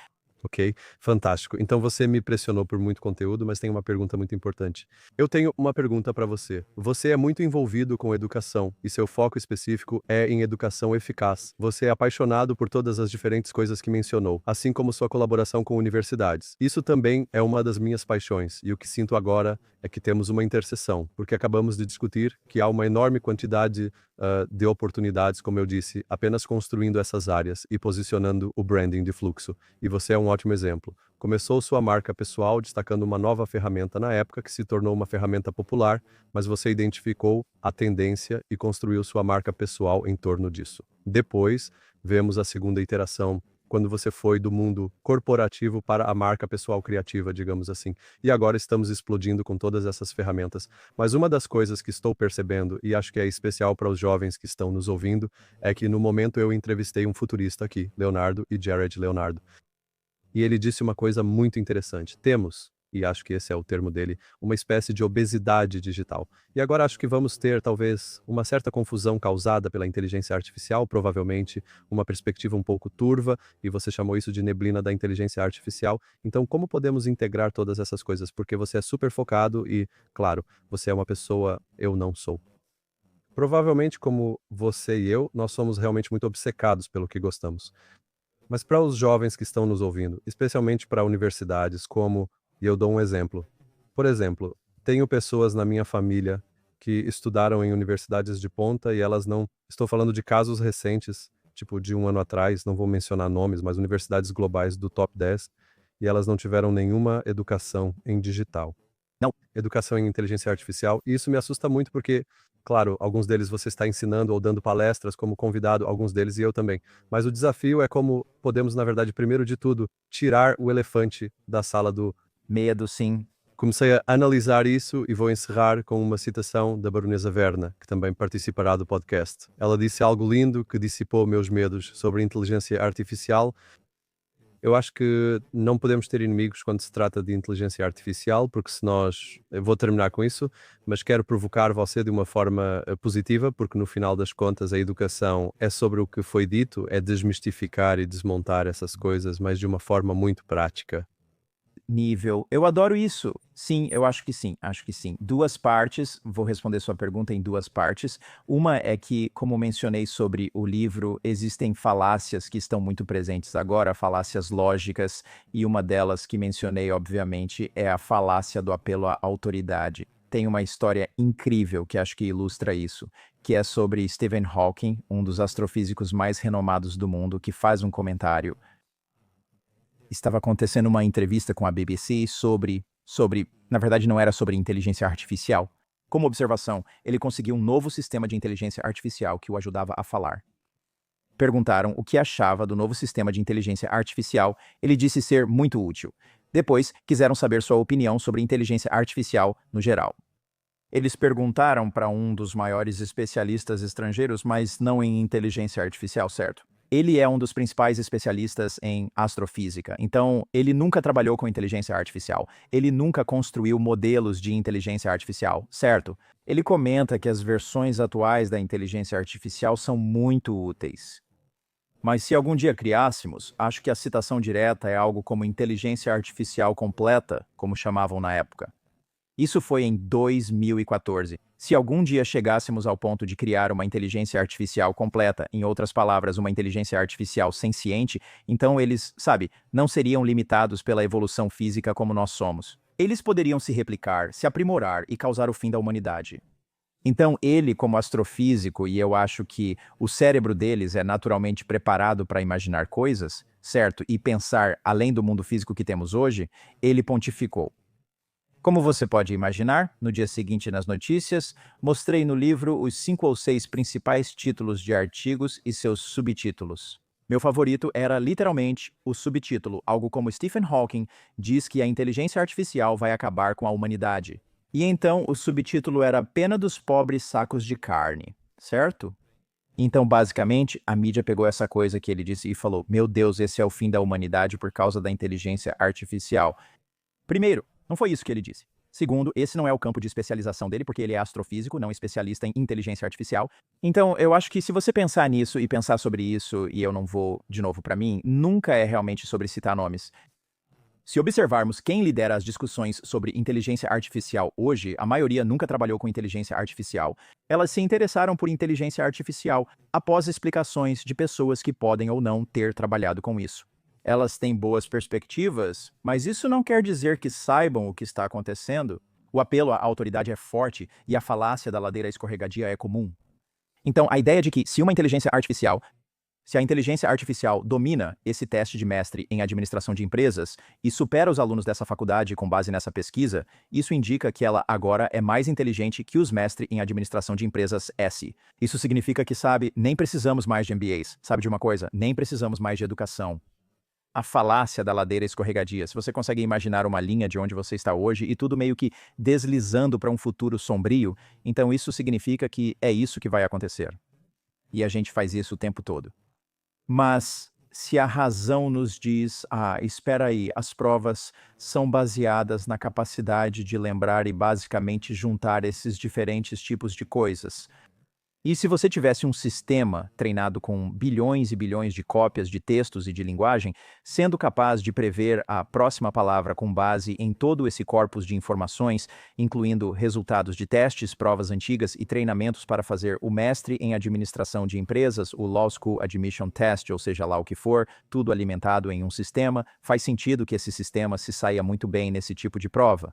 Ok, fantástico. Então você me pressionou por muito conteúdo, mas tem uma pergunta muito importante. Eu tenho uma pergunta para você. Você é muito envolvido com educação e seu foco específico é em educação eficaz. Você é apaixonado por todas as diferentes coisas que mencionou, assim como sua colaboração com universidades. Isso também é uma das minhas paixões e o que sinto agora é que temos uma interseção, porque acabamos de discutir que há uma enorme quantidade de oportunidades, como eu disse, apenas construindo essas áreas e posicionando o branding de fluxo. E você é um ótimo exemplo. Começou sua marca pessoal destacando uma nova ferramenta na época que se tornou uma ferramenta popular, mas você identificou a tendência e construiu sua marca pessoal em torno disso. Depois, vemos a segunda iteração, quando você foi do mundo corporativo para a marca pessoal criativa, digamos assim. E agora estamos explodindo com todas essas ferramentas. Mas uma das coisas que estou percebendo, e acho que é especial para os jovens que estão nos ouvindo, é que no momento eu entrevistei um futurista aqui, Leonardo e Jared Leonardo. E ele disse uma coisa muito interessante. Temos, e acho que esse é o termo dele, uma espécie de obesidade digital. E agora acho que vamos ter, talvez, uma certa confusão causada pela inteligência artificial, provavelmente uma perspectiva um pouco turva, e você chamou isso de neblina da inteligência artificial. Então, como podemos integrar todas essas coisas? Porque você é super focado e, claro, você é uma pessoa, eu não sou. Provavelmente, como você e eu, nós somos realmente muito obcecados pelo que gostamos. Mas para os jovens que estão nos ouvindo, especialmente para universidades, como, e eu dou um exemplo. Por exemplo, tenho pessoas na minha família que estudaram em universidades de ponta e elas não. Estou falando de casos recentes, tipo de um ano atrás, não vou mencionar nomes, mas universidades globais do top 10, e elas não tiveram nenhuma educação em digital. Não. Educação em inteligência artificial. E isso me assusta muito porque, claro, alguns deles você está ensinando ou dando palestras como convidado, alguns deles e eu também. Mas o desafio é como podemos, na verdade, primeiro de tudo, tirar o elefante da sala do Medo, sim. Comecei a analisar isso e vou encerrar com uma citação da Baronesa Verna, que também participará do podcast. Ela disse algo lindo que dissipou meus medos sobre inteligência artificial. Eu acho que não podemos ter inimigos quando se trata de inteligência artificial, porque se nós. Eu vou terminar com isso, mas quero provocar você de uma forma positiva, porque no final das contas a educação é sobre o que foi dito, é desmistificar e desmontar essas coisas, mas de uma forma muito prática. Nível. Eu adoro isso. Sim, eu acho que sim, acho que sim. Duas partes, vou responder sua pergunta em duas partes. Uma é que, como mencionei sobre o livro, existem falácias que estão muito presentes agora, falácias lógicas, e uma delas que mencionei, obviamente, é a falácia do apelo à autoridade. Tem uma história incrível que acho que ilustra isso, que é sobre Stephen Hawking, um dos astrofísicos mais renomados do mundo, que faz um comentário. Estava acontecendo uma entrevista com a BBC na verdade não era sobre inteligência artificial. Como observação, ele conseguiu um novo sistema de inteligência artificial que o ajudava a falar. Perguntaram o que achava do novo sistema de inteligência artificial, ele disse ser muito útil. Depois, quiseram saber sua opinião sobre inteligência artificial no geral. Eles perguntaram para um dos maiores especialistas estrangeiros, mas não em inteligência artificial, certo? Ele é um dos principais especialistas em astrofísica, então ele nunca trabalhou com inteligência artificial, ele nunca construiu modelos de inteligência artificial, certo? Ele comenta que as versões atuais da inteligência artificial são muito úteis. Mas se algum dia criássemos, acho que a citação direta é algo como inteligência artificial completa, como chamavam na época. Isso foi em 2014. Se algum dia chegássemos ao ponto de criar uma inteligência artificial completa, em outras palavras, uma inteligência artificial senciente, então eles, não seriam limitados pela evolução física como nós somos. Eles poderiam se replicar, se aprimorar e causar o fim da humanidade. Então ele, como astrofísico, e eu acho que o cérebro deles é naturalmente preparado para imaginar coisas, certo? E pensar além do mundo físico que temos hoje, ele pontificou. Como você pode imaginar, no dia seguinte nas notícias, mostrei no livro os 5 ou 6 principais títulos de artigos e seus subtítulos. Meu favorito era literalmente o subtítulo, algo como Stephen Hawking diz que a inteligência artificial vai acabar com a humanidade. E então o subtítulo era Pena dos Pobres Sacos de Carne, certo? Então, basicamente, a mídia pegou essa coisa que ele disse e falou: Meu Deus, esse é o fim da humanidade por causa da inteligência artificial. Primeiro, não foi isso que ele disse. Segundo, esse não é o campo de especialização dele, porque ele é astrofísico, não especialista em inteligência artificial. Então, eu acho que se você pensar nisso e pensar sobre isso, e eu não vou de novo para mim, nunca é realmente sobre citar nomes. Se observarmos quem lidera as discussões sobre inteligência artificial hoje, a maioria nunca trabalhou com inteligência artificial. Elas se interessaram por inteligência artificial após explicações de pessoas que podem ou não ter trabalhado com isso. Elas têm boas perspectivas, mas isso não quer dizer que saibam o que está acontecendo. O apelo à autoridade é forte e a falácia da ladeira escorregadia é comum. Então, a ideia de que se a inteligência artificial domina esse teste de mestre em administração de empresas e supera os alunos dessa faculdade com base nessa pesquisa, isso indica que ela agora é mais inteligente que os mestres em administração de empresas S. Isso significa que, nem precisamos mais de MBAs. Sabe de uma coisa? Nem precisamos mais de educação. A falácia da ladeira escorregadia. Se você consegue imaginar uma linha de onde você está hoje e tudo meio que deslizando para um futuro sombrio, então isso significa que é isso que vai acontecer. E a gente faz isso o tempo todo. Mas se a razão nos diz, espera aí, as provas são baseadas na capacidade de lembrar e basicamente juntar esses diferentes tipos de coisas. E se você tivesse um sistema treinado com bilhões e bilhões de cópias de textos e de linguagem, sendo capaz de prever a próxima palavra com base em todo esse corpus de informações, incluindo resultados de testes, provas antigas e treinamentos para fazer o mestre em administração de empresas, o Law School Admission Test, ou seja lá o que for, tudo alimentado em um sistema, faz sentido que esse sistema se saia muito bem nesse tipo de prova.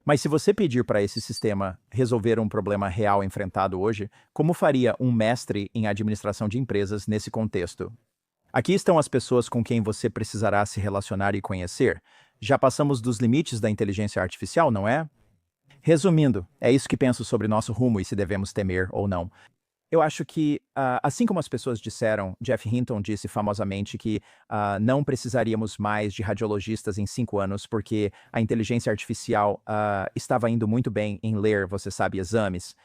Mas se você pedir para esse sistema resolver um problema real enfrentado hoje, como faria um mestre em administração de empresas nesse contexto? Aqui estão as pessoas com quem você precisará se relacionar e conhecer. Já passamos dos limites da inteligência artificial, não é? Resumindo, é isso que penso sobre nosso rumo e se devemos temer ou não. Eu acho que, assim como as pessoas disseram, Jeff Hinton disse famosamente que não precisaríamos mais de radiologistas em 5 anos porque a inteligência artificial estava indo muito bem em ler, você sabe, exames.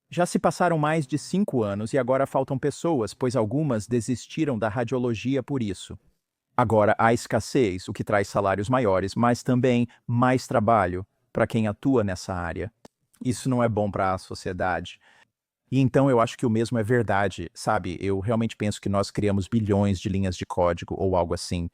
Já se passaram mais de 5 anos e agora faltam pessoas, pois algumas desistiram da radiologia por isso. Agora há escassez, o que traz salários maiores, mas também mais trabalho para quem atua nessa área. Isso não é bom para a sociedade. E então eu acho que o mesmo é verdade, sabe? Eu realmente penso que nós criamos bilhões de linhas de código ou algo assim.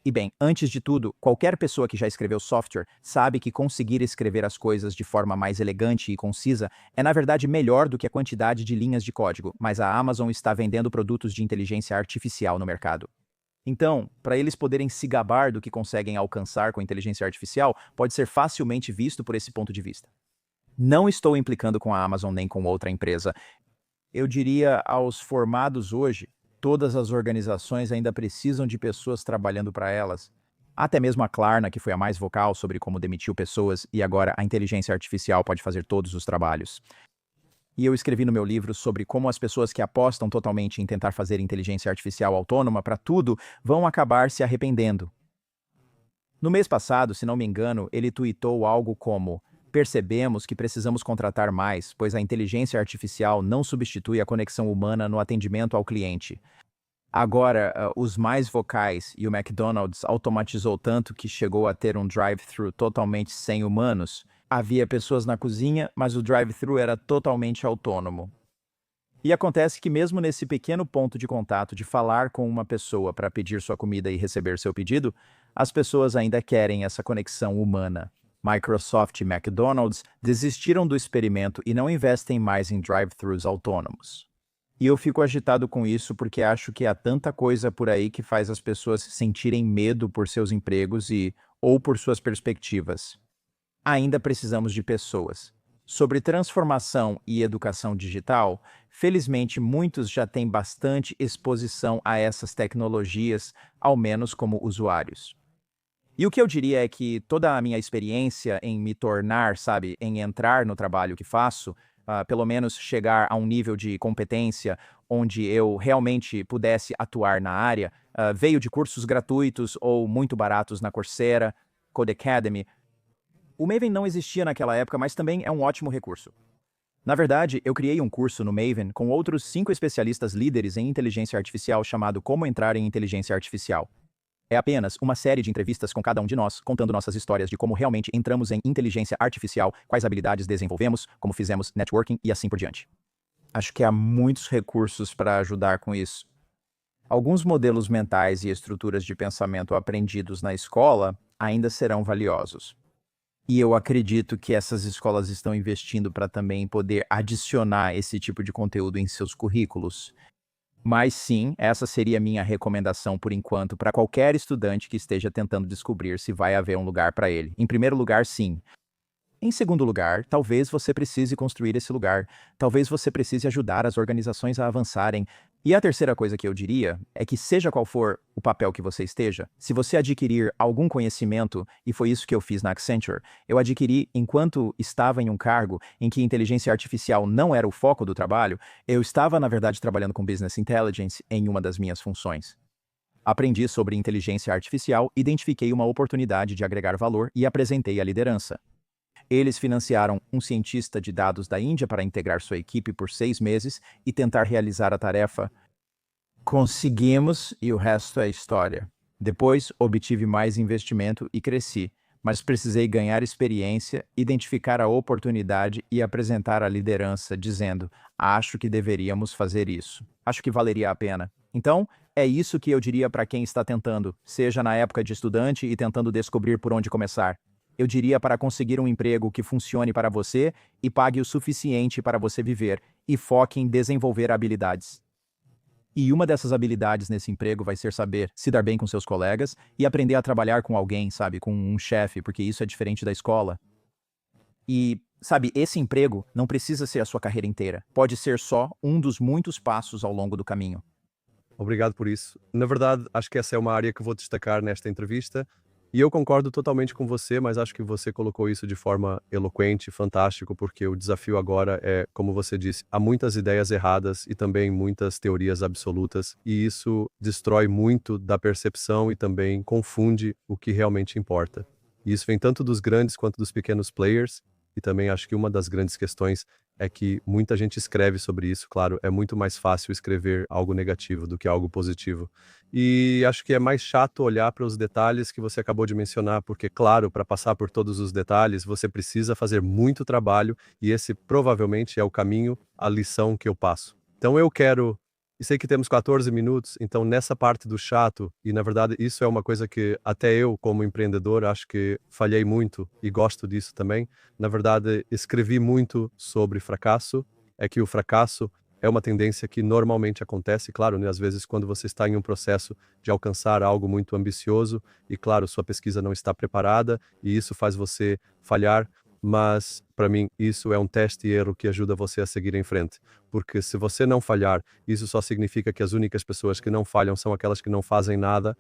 E bem, antes de tudo, qualquer pessoa que já escreveu software sabe que conseguir escrever as coisas de forma mais elegante e concisa é na verdade melhor do que a quantidade de linhas de código, mas a Amazon está vendendo produtos de inteligência artificial no mercado. Então, para eles poderem se gabar do que conseguem alcançar com inteligência artificial, pode ser facilmente visto por esse ponto de vista. Não estou implicando com a Amazon nem com outra empresa. Eu diria aos formados hoje, todas as organizações ainda precisam de pessoas trabalhando para elas. Até mesmo a Klarna, que foi a mais vocal sobre como demitiu pessoas, e agora a inteligência artificial pode fazer todos os trabalhos. E eu escrevi no meu livro sobre como as pessoas que apostam totalmente em tentar fazer inteligência artificial autônoma para tudo vão acabar se arrependendo. No mês passado, se não me engano, ele tuitou algo como: percebemos que precisamos contratar mais, pois a inteligência artificial não substitui a conexão humana no atendimento ao cliente. Agora, os mais vocais e o McDonald's automatizou tanto que chegou a ter um drive-thru totalmente sem humanos. Havia pessoas na cozinha, mas o drive-thru era totalmente autônomo. E acontece que mesmo nesse pequeno ponto de contato de falar com uma pessoa para pedir sua comida e receber seu pedido, as pessoas ainda querem essa conexão humana. Microsoft e McDonald's desistiram do experimento e não investem mais em drive-thrus autônomos. E eu fico agitado com isso porque acho que há tanta coisa por aí que faz as pessoas sentirem medo por seus empregos ou por suas perspectivas. Ainda precisamos de pessoas. Sobre transformação e educação digital, felizmente muitos já têm bastante exposição a essas tecnologias, ao menos como usuários. E o que eu diria é que toda a minha experiência em me tornar, sabe, em entrar no trabalho que faço, pelo menos chegar a um nível de competência onde eu realmente pudesse atuar na área, veio de cursos gratuitos ou muito baratos na Coursera, Codecademy. O Maven não existia naquela época, mas também é um ótimo recurso. Na verdade, eu criei um curso no Maven com outros 5 especialistas líderes em inteligência artificial chamado Como Entrar em Inteligência Artificial. É apenas uma série de entrevistas com cada um de nós, contando nossas histórias de como realmente entramos em inteligência artificial, quais habilidades desenvolvemos, como fizemos networking e assim por diante. Acho que há muitos recursos para ajudar com isso. Alguns modelos mentais e estruturas de pensamento aprendidos na escola ainda serão valiosos. E eu acredito que essas escolas estão investindo para também poder adicionar esse tipo de conteúdo em seus currículos. Mas sim, essa seria a minha recomendação por enquanto para qualquer estudante que esteja tentando descobrir se vai haver um lugar para ele. Em primeiro lugar, sim. Em segundo lugar, talvez você precise construir esse lugar. Talvez você precise ajudar as organizações a avançarem. E a terceira coisa que eu diria é que seja qual for o papel que você esteja, se você adquirir algum conhecimento, e foi isso que eu fiz na Accenture, eu adquiri enquanto estava em um cargo em que inteligência artificial não era o foco do trabalho, eu estava, na verdade, trabalhando com Business Intelligence em uma das minhas funções. Aprendi sobre inteligência artificial, identifiquei uma oportunidade de agregar valor e apresentei à liderança. Eles financiaram um cientista de dados da Índia para integrar sua equipe por 6 meses e tentar realizar a tarefa. Conseguimos e o resto é história. Depois, obtive mais investimento e cresci, mas precisei ganhar experiência, identificar a oportunidade e apresentar à liderança, dizendo: acho que deveríamos fazer isso. Acho que valeria a pena. Então, é isso que eu diria para quem está tentando, seja na época de estudante e tentando descobrir por onde começar. Eu diria para conseguir um emprego que funcione para você e pague o suficiente para você viver, e foque em desenvolver habilidades. E uma dessas habilidades nesse emprego vai ser saber se dar bem com seus colegas e aprender a trabalhar com alguém, sabe, com um chefe, porque isso é diferente da escola. E, sabe, esse emprego não precisa ser a sua carreira inteira. Pode ser só um dos muitos passos ao longo do caminho. Obrigado por isso. Na verdade, acho que essa é uma área que vou destacar nesta entrevista. E eu concordo totalmente com você, mas acho que você colocou isso de forma eloquente, fantástico, porque o desafio agora é, como você disse, há muitas ideias erradas e também muitas teorias absolutas, e isso destrói muito da percepção e também confunde o que realmente importa. E isso vem tanto dos grandes quanto dos pequenos players, e também acho que uma das grandes questões é que muita gente escreve sobre isso, claro, é muito mais fácil escrever algo negativo do que algo positivo. E acho que é mais chato olhar para os detalhes que você acabou de mencionar, porque, claro, para passar por todos os detalhes, você precisa fazer muito trabalho, e esse provavelmente é o caminho, a lição que eu passo. Então eu quero. E sei que temos 14 minutos, então nessa parte do chato, e na verdade isso é uma coisa que até eu, como empreendedor, acho que falhei muito e gosto disso também. Na verdade, escrevi muito sobre fracasso, é que o fracasso é uma tendência que normalmente acontece, claro, né, às vezes quando você está em um processo de alcançar algo muito ambicioso, e claro, sua pesquisa não está preparada, e isso faz você falhar, mas para mim isso é um teste e erro que ajuda você a seguir em frente, porque se você não falhar, isso só significa que as únicas pessoas que não falham são aquelas que não fazem nada,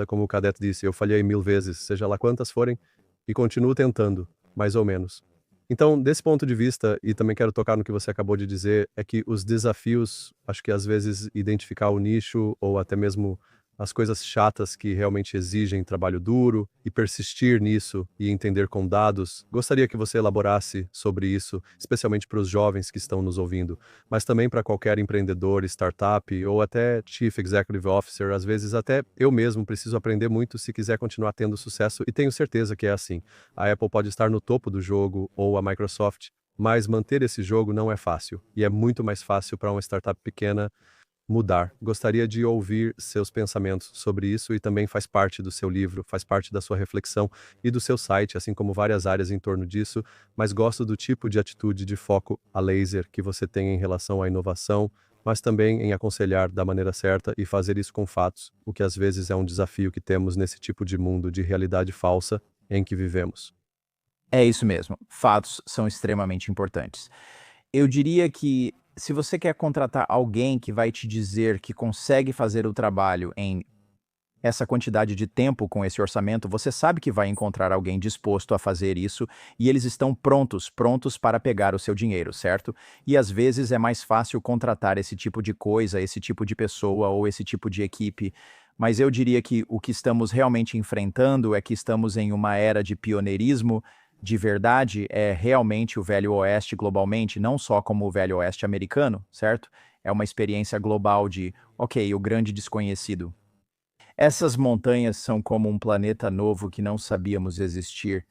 como o Cadete disse, eu falhei 1000 vezes, seja lá quantas forem, e continuo tentando, mais ou menos. Então, desse ponto de vista, e também quero tocar no que você acabou de dizer, é que os desafios, acho que às vezes identificar o nicho ou até mesmo as coisas chatas que realmente exigem trabalho duro e persistir nisso e entender com dados. Gostaria que você elaborasse sobre isso, especialmente para os jovens que estão nos ouvindo, mas também para qualquer empreendedor, startup ou até Chief Executive Officer. Às vezes até eu mesmo preciso aprender muito se quiser continuar tendo sucesso, e tenho certeza que é assim. A Apple pode estar no topo do jogo ou a Microsoft, mas manter esse jogo não é fácil, e é muito mais fácil para uma startup pequena mudar. Gostaria de ouvir seus pensamentos sobre isso, e também faz parte do seu livro, faz parte da sua reflexão e do seu site, assim como várias áreas em torno disso, mas gosto do tipo de atitude de foco a laser que você tem em relação à inovação, mas também em aconselhar da maneira certa e fazer isso com fatos, o que às vezes é um desafio que temos nesse tipo de mundo de realidade falsa em que vivemos. É isso mesmo, fatos são extremamente importantes. Eu diria que se você quer contratar alguém que vai te dizer que consegue fazer o trabalho em essa quantidade de tempo com esse orçamento, você sabe que vai encontrar alguém disposto a fazer isso e eles estão prontos para pegar o seu dinheiro, certo? E às vezes é mais fácil contratar esse tipo de coisa, esse tipo de pessoa ou esse tipo de equipe. Mas eu diria que o que estamos realmente enfrentando é que estamos em uma era de pioneirismo de verdade, é realmente o Velho Oeste globalmente, não só como o Velho Oeste americano, certo? É uma experiência global de, ok, o grande desconhecido. Essas montanhas são como um planeta novo que não sabíamos existir.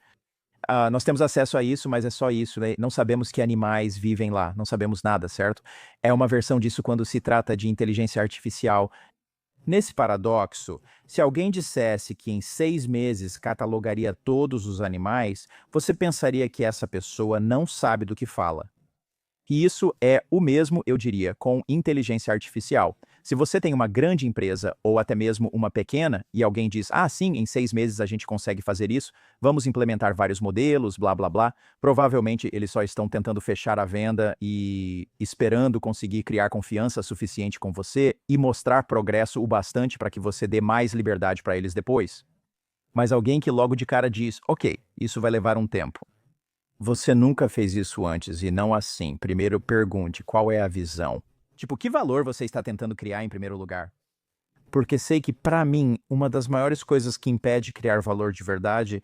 Nós temos acesso a isso, mas é só isso, né? Não sabemos que animais vivem lá, não sabemos nada, certo? É uma versão disso quando se trata de inteligência artificial. Nesse paradoxo, se alguém dissesse que em 6 meses catalogaria todos os animais, você pensaria que essa pessoa não sabe do que fala. E isso é o mesmo, eu diria, com inteligência artificial. Se você tem uma grande empresa ou até mesmo uma pequena e alguém diz, ah, sim, em 6 meses a gente consegue fazer isso, vamos implementar vários modelos, blá, blá, blá, provavelmente eles só estão tentando fechar a venda e esperando conseguir criar confiança suficiente com você e mostrar progresso o bastante para que você dê mais liberdade para eles depois. Mas alguém que logo de cara diz, ok, isso vai levar um tempo. Você nunca fez isso antes e não assim. Primeiro pergunte, qual é a visão? Tipo, que valor você está tentando criar em primeiro lugar? Porque sei que, para mim, uma das maiores coisas que impede criar valor de verdade,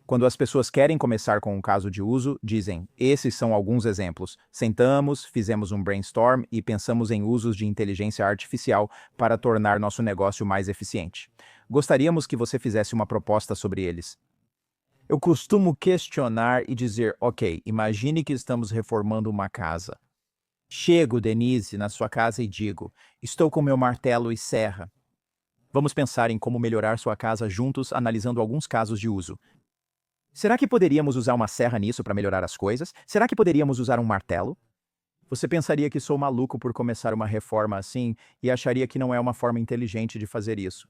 quando as pessoas querem começar com um caso de uso, dizem, esses são alguns exemplos. Sentamos, fizemos um brainstorm e pensamos em usos de inteligência artificial para tornar nosso negócio mais eficiente. Gostaríamos que você fizesse uma proposta sobre eles. Eu costumo questionar e dizer, ok, imagine que estamos reformando uma casa. Chego, Denise, na sua casa e digo, estou com meu martelo e serra. Vamos pensar em como melhorar sua casa juntos, analisando alguns casos de uso. Será que poderíamos usar uma serra nisso para melhorar as coisas? Será que poderíamos usar um martelo? Você pensaria que sou maluco por começar uma reforma assim e acharia que não é uma forma inteligente de fazer isso.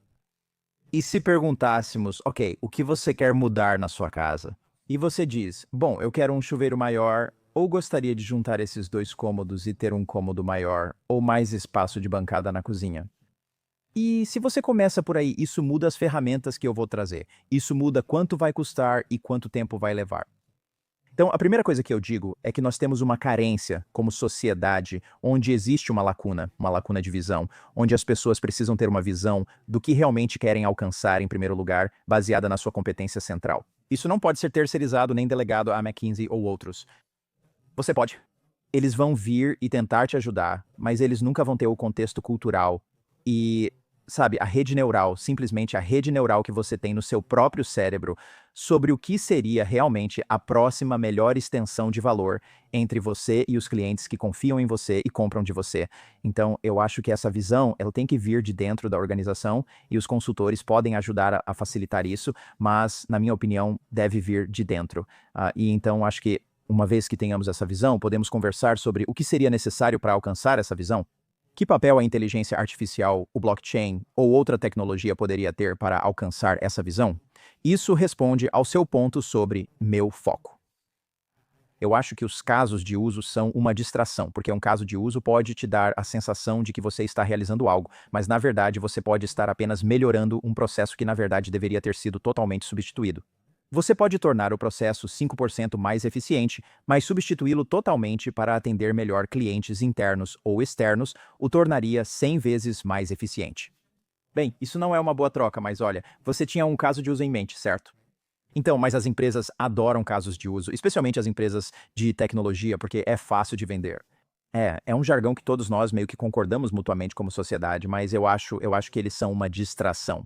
E se perguntássemos, ok, o que você quer mudar na sua casa? E você diz, bom, eu quero um chuveiro maior, ou gostaria de juntar esses dois cômodos e ter um cômodo maior, ou mais espaço de bancada na cozinha. E se você começa por aí, isso muda as ferramentas que eu vou trazer. Isso muda quanto vai custar e quanto tempo vai levar. Então, a primeira coisa que eu digo é que nós temos uma carência como sociedade, onde existe uma lacuna de visão, onde as pessoas precisam ter uma visão do que realmente querem alcançar em primeiro lugar, baseada na sua competência central. Isso não pode ser terceirizado nem delegado a McKinsey ou outros. Você pode. Eles vão vir e tentar te ajudar, mas eles nunca vão ter o contexto cultural e, sabe, a rede neural, simplesmente a rede neural que você tem no seu próprio cérebro sobre o que seria realmente a próxima melhor extensão de valor entre você e os clientes que confiam em você e compram de você. Então, eu acho que essa visão, ela tem que vir de dentro da organização e os consultores podem ajudar a facilitar isso, mas, na minha opinião, deve vir de dentro. E então, acho que uma vez que tenhamos essa visão, podemos conversar sobre o que seria necessário para alcançar essa visão. Que papel a inteligência artificial, o blockchain ou outra tecnologia poderia ter para alcançar essa visão? Isso responde ao seu ponto sobre meu foco. Eu acho que os casos de uso são uma distração, porque um caso de uso pode te dar a sensação de que você está realizando algo, mas na verdade você pode estar apenas melhorando um processo que na verdade deveria ter sido totalmente substituído. Você pode tornar o processo 5% mais eficiente, mas substituí-lo totalmente para atender melhor clientes internos ou externos o tornaria 100 vezes mais eficiente. Bem, isso não é uma boa troca, mas olha, você tinha um caso de uso em mente, certo? Então, mas as empresas adoram casos de uso, especialmente as empresas de tecnologia, porque é fácil de vender. É um jargão que todos nós meio que concordamos mutuamente como sociedade, mas eu acho que eles são uma distração.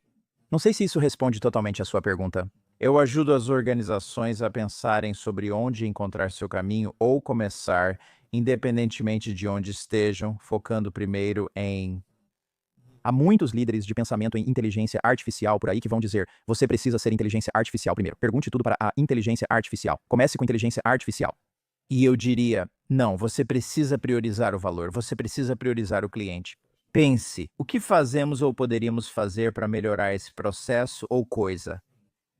Não sei se isso responde totalmente à sua pergunta. Eu ajudo as organizações a pensarem sobre onde encontrar seu caminho ou começar, independentemente de onde estejam, focando primeiro em... Há muitos líderes de pensamento em inteligência artificial por aí que vão dizer, você precisa ser inteligência artificial primeiro. Pergunte tudo para a inteligência artificial. Comece com inteligência artificial. E eu diria, não, você precisa priorizar o valor, você precisa priorizar o cliente. Pense, o que fazemos ou poderíamos fazer para melhorar esse processo ou coisa?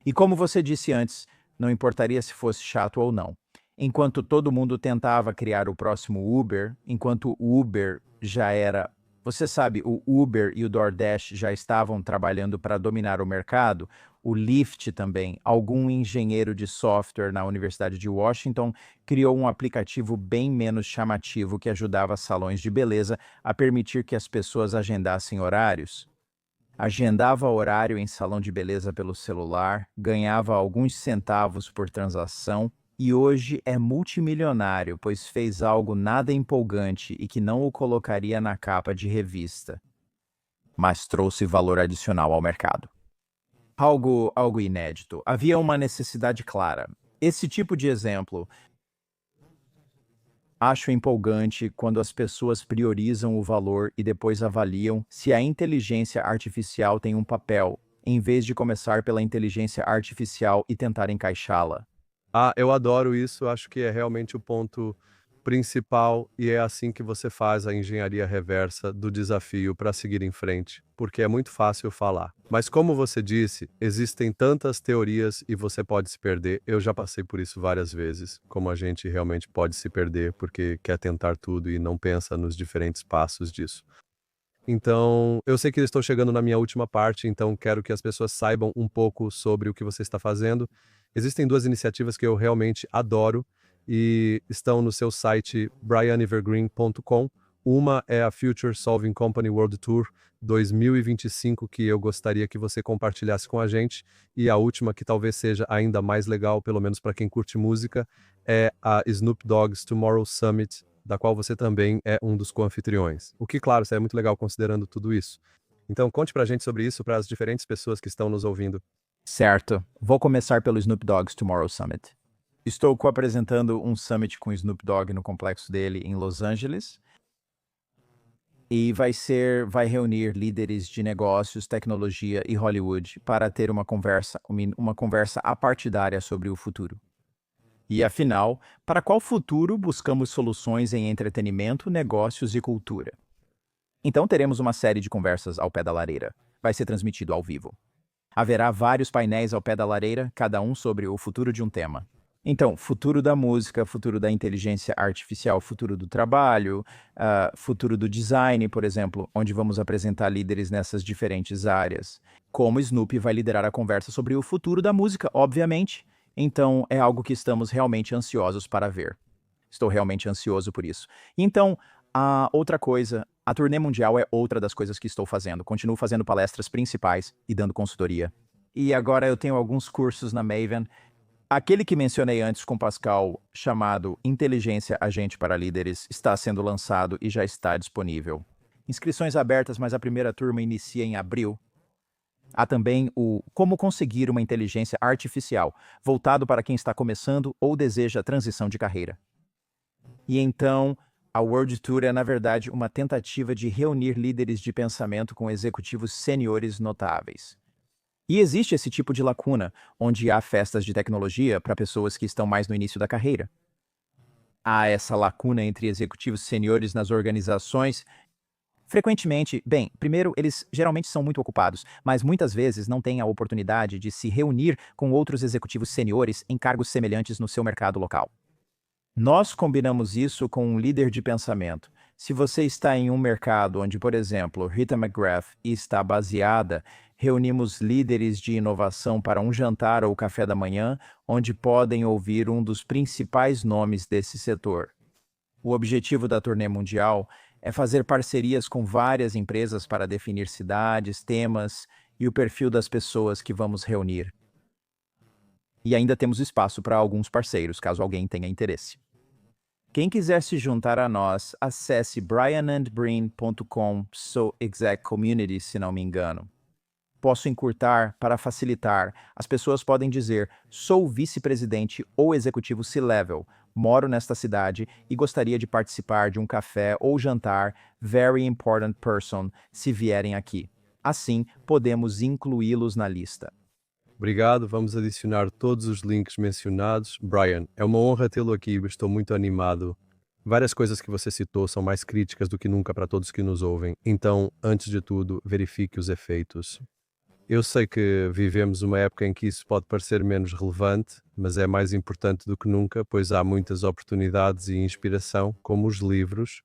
E como você disse antes, não importaria se fosse chato ou não. Enquanto todo mundo tentava criar o próximo Uber, enquanto o Uber já era Você sabe, o Uber e o DoorDash já estavam trabalhando para dominar o mercado. O Lyft também. Algum engenheiro de software na Universidade de Washington criou um aplicativo bem menos chamativo que ajudava salões de beleza a permitir que as pessoas agendassem horários. Agendava horário em salão de beleza pelo celular, ganhava alguns centavos por transação e hoje é multimilionário, pois fez algo nada empolgante e que não o colocaria na capa de revista, mas trouxe valor adicional ao mercado. Algo inédito. Havia uma necessidade clara. Esse tipo de exemplo acho empolgante quando as pessoas priorizam o valor e depois avaliam se a inteligência artificial tem um papel, em vez de começar pela inteligência artificial e tentar encaixá-la. Ah, eu adoro isso, acho que é realmente o ponto principal e é assim que você faz a engenharia reversa do desafio para seguir em frente, porque é muito fácil falar. Mas como você disse, existem tantas teorias e você pode se perder. Eu já passei por isso várias vezes, como a gente realmente pode se perder porque quer tentar tudo e não pensa nos diferentes passos disso. Então, eu sei que eu estou chegando na minha última parte, então quero que as pessoas saibam um pouco sobre o que você está fazendo. Existem duas iniciativas que eu realmente adoro e estão no seu site bryanevergreen.com. Uma é a Future Solving Company World Tour 2025, que eu gostaria que você compartilhasse com a gente. E a última, que talvez seja ainda mais legal, pelo menos para quem curte música, é a Snoop Dogg's Tomorrow Summit, da qual você também é um dos co-anfitriões. O que, claro, é muito legal considerando tudo isso. Então, conte pra gente sobre isso para as diferentes pessoas que estão nos ouvindo. Certo. Vou começar pelo Snoop Dogg's Tomorrow Summit. Estou co-apresentando um summit com o Snoop Dogg no complexo dele em Los Angeles. E vai reunir líderes de negócios, tecnologia e Hollywood para ter uma conversa apartidária sobre o futuro. E afinal, para qual futuro buscamos soluções em entretenimento, negócios e cultura? Então teremos uma série de conversas ao pé da lareira. Vai ser transmitido ao vivo. Haverá vários painéis ao pé da lareira, cada um sobre o futuro de um tema. Então, futuro da música, futuro da inteligência artificial, futuro do trabalho, futuro do design, por exemplo, onde vamos apresentar líderes nessas diferentes áreas. Como Snoopy vai liderar a conversa sobre o futuro da música, obviamente. Então, é algo que estamos realmente ansiosos para ver. Estou realmente ansioso por isso. Então, a outra coisa, a turnê mundial é outra das coisas que estou fazendo. Continuo fazendo palestras principais e dando consultoria. E agora eu tenho alguns cursos na Maven. Aquele que mencionei antes com Pascal, chamado Inteligência Agente para Líderes, está sendo lançado e já está disponível. Inscrições abertas, mas a primeira turma inicia em abril. Há também o Como Conseguir uma Inteligência Artificial, voltado para quem está começando ou deseja transição de carreira. E então, a World Tour é, na verdade, uma tentativa de reunir líderes de pensamento com executivos seniores notáveis. E existe esse tipo de lacuna, onde há festas de tecnologia para pessoas que estão mais no início da carreira. Há essa lacuna entre executivos seniores nas organizações. Frequentemente, bem, primeiro, eles geralmente são muito ocupados, mas muitas vezes não têm a oportunidade de se reunir com outros executivos seniores em cargos semelhantes no seu mercado local. Nós combinamos isso com um líder de pensamento. Se você está em um mercado onde, por exemplo, Rita McGrath está baseada, reunimos líderes de inovação para um jantar ou café da manhã, onde podem ouvir um dos principais nomes desse setor. O objetivo da turnê mundial é fazer parcerias com várias empresas para definir cidades, temas e o perfil das pessoas que vamos reunir. E ainda temos espaço para alguns parceiros, caso alguém tenha interesse. Quem quiser se juntar a nós, acesse bryanandbreen.com/exec-community, se não me engano. Posso encurtar para facilitar. As pessoas podem dizer: sou vice-presidente ou executivo C-level, moro nesta cidade e gostaria de participar de um café ou jantar very important person se vierem aqui. Assim, podemos incluí-los na lista. Obrigado, vamos adicionar todos os links mencionados. Brian, é uma honra tê-lo aqui, estou muito animado. Várias coisas que você citou são mais críticas do que nunca para todos que nos ouvem, então, antes de tudo, verifique os efeitos. Eu sei que vivemos uma época em que isso pode parecer menos relevante, mas é mais importante do que nunca, pois há muitas oportunidades e inspiração, como os livros,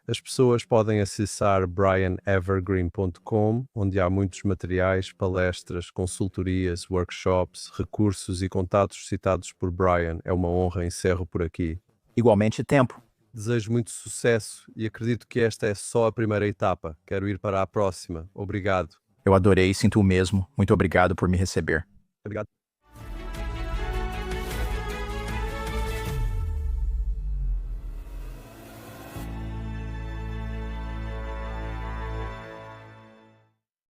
As pessoas podem acessar brianevergreen.com, onde há muitos materiais, palestras, consultorias, workshops, recursos e contatos citados por Brian. É uma honra, encerro por aqui. Igualmente, tempo. Desejo muito sucesso e acredito que esta é só a primeira etapa. Quero ir para a próxima. Obrigado. Eu adorei, sinto o mesmo. Muito obrigado por me receber. Obrigado.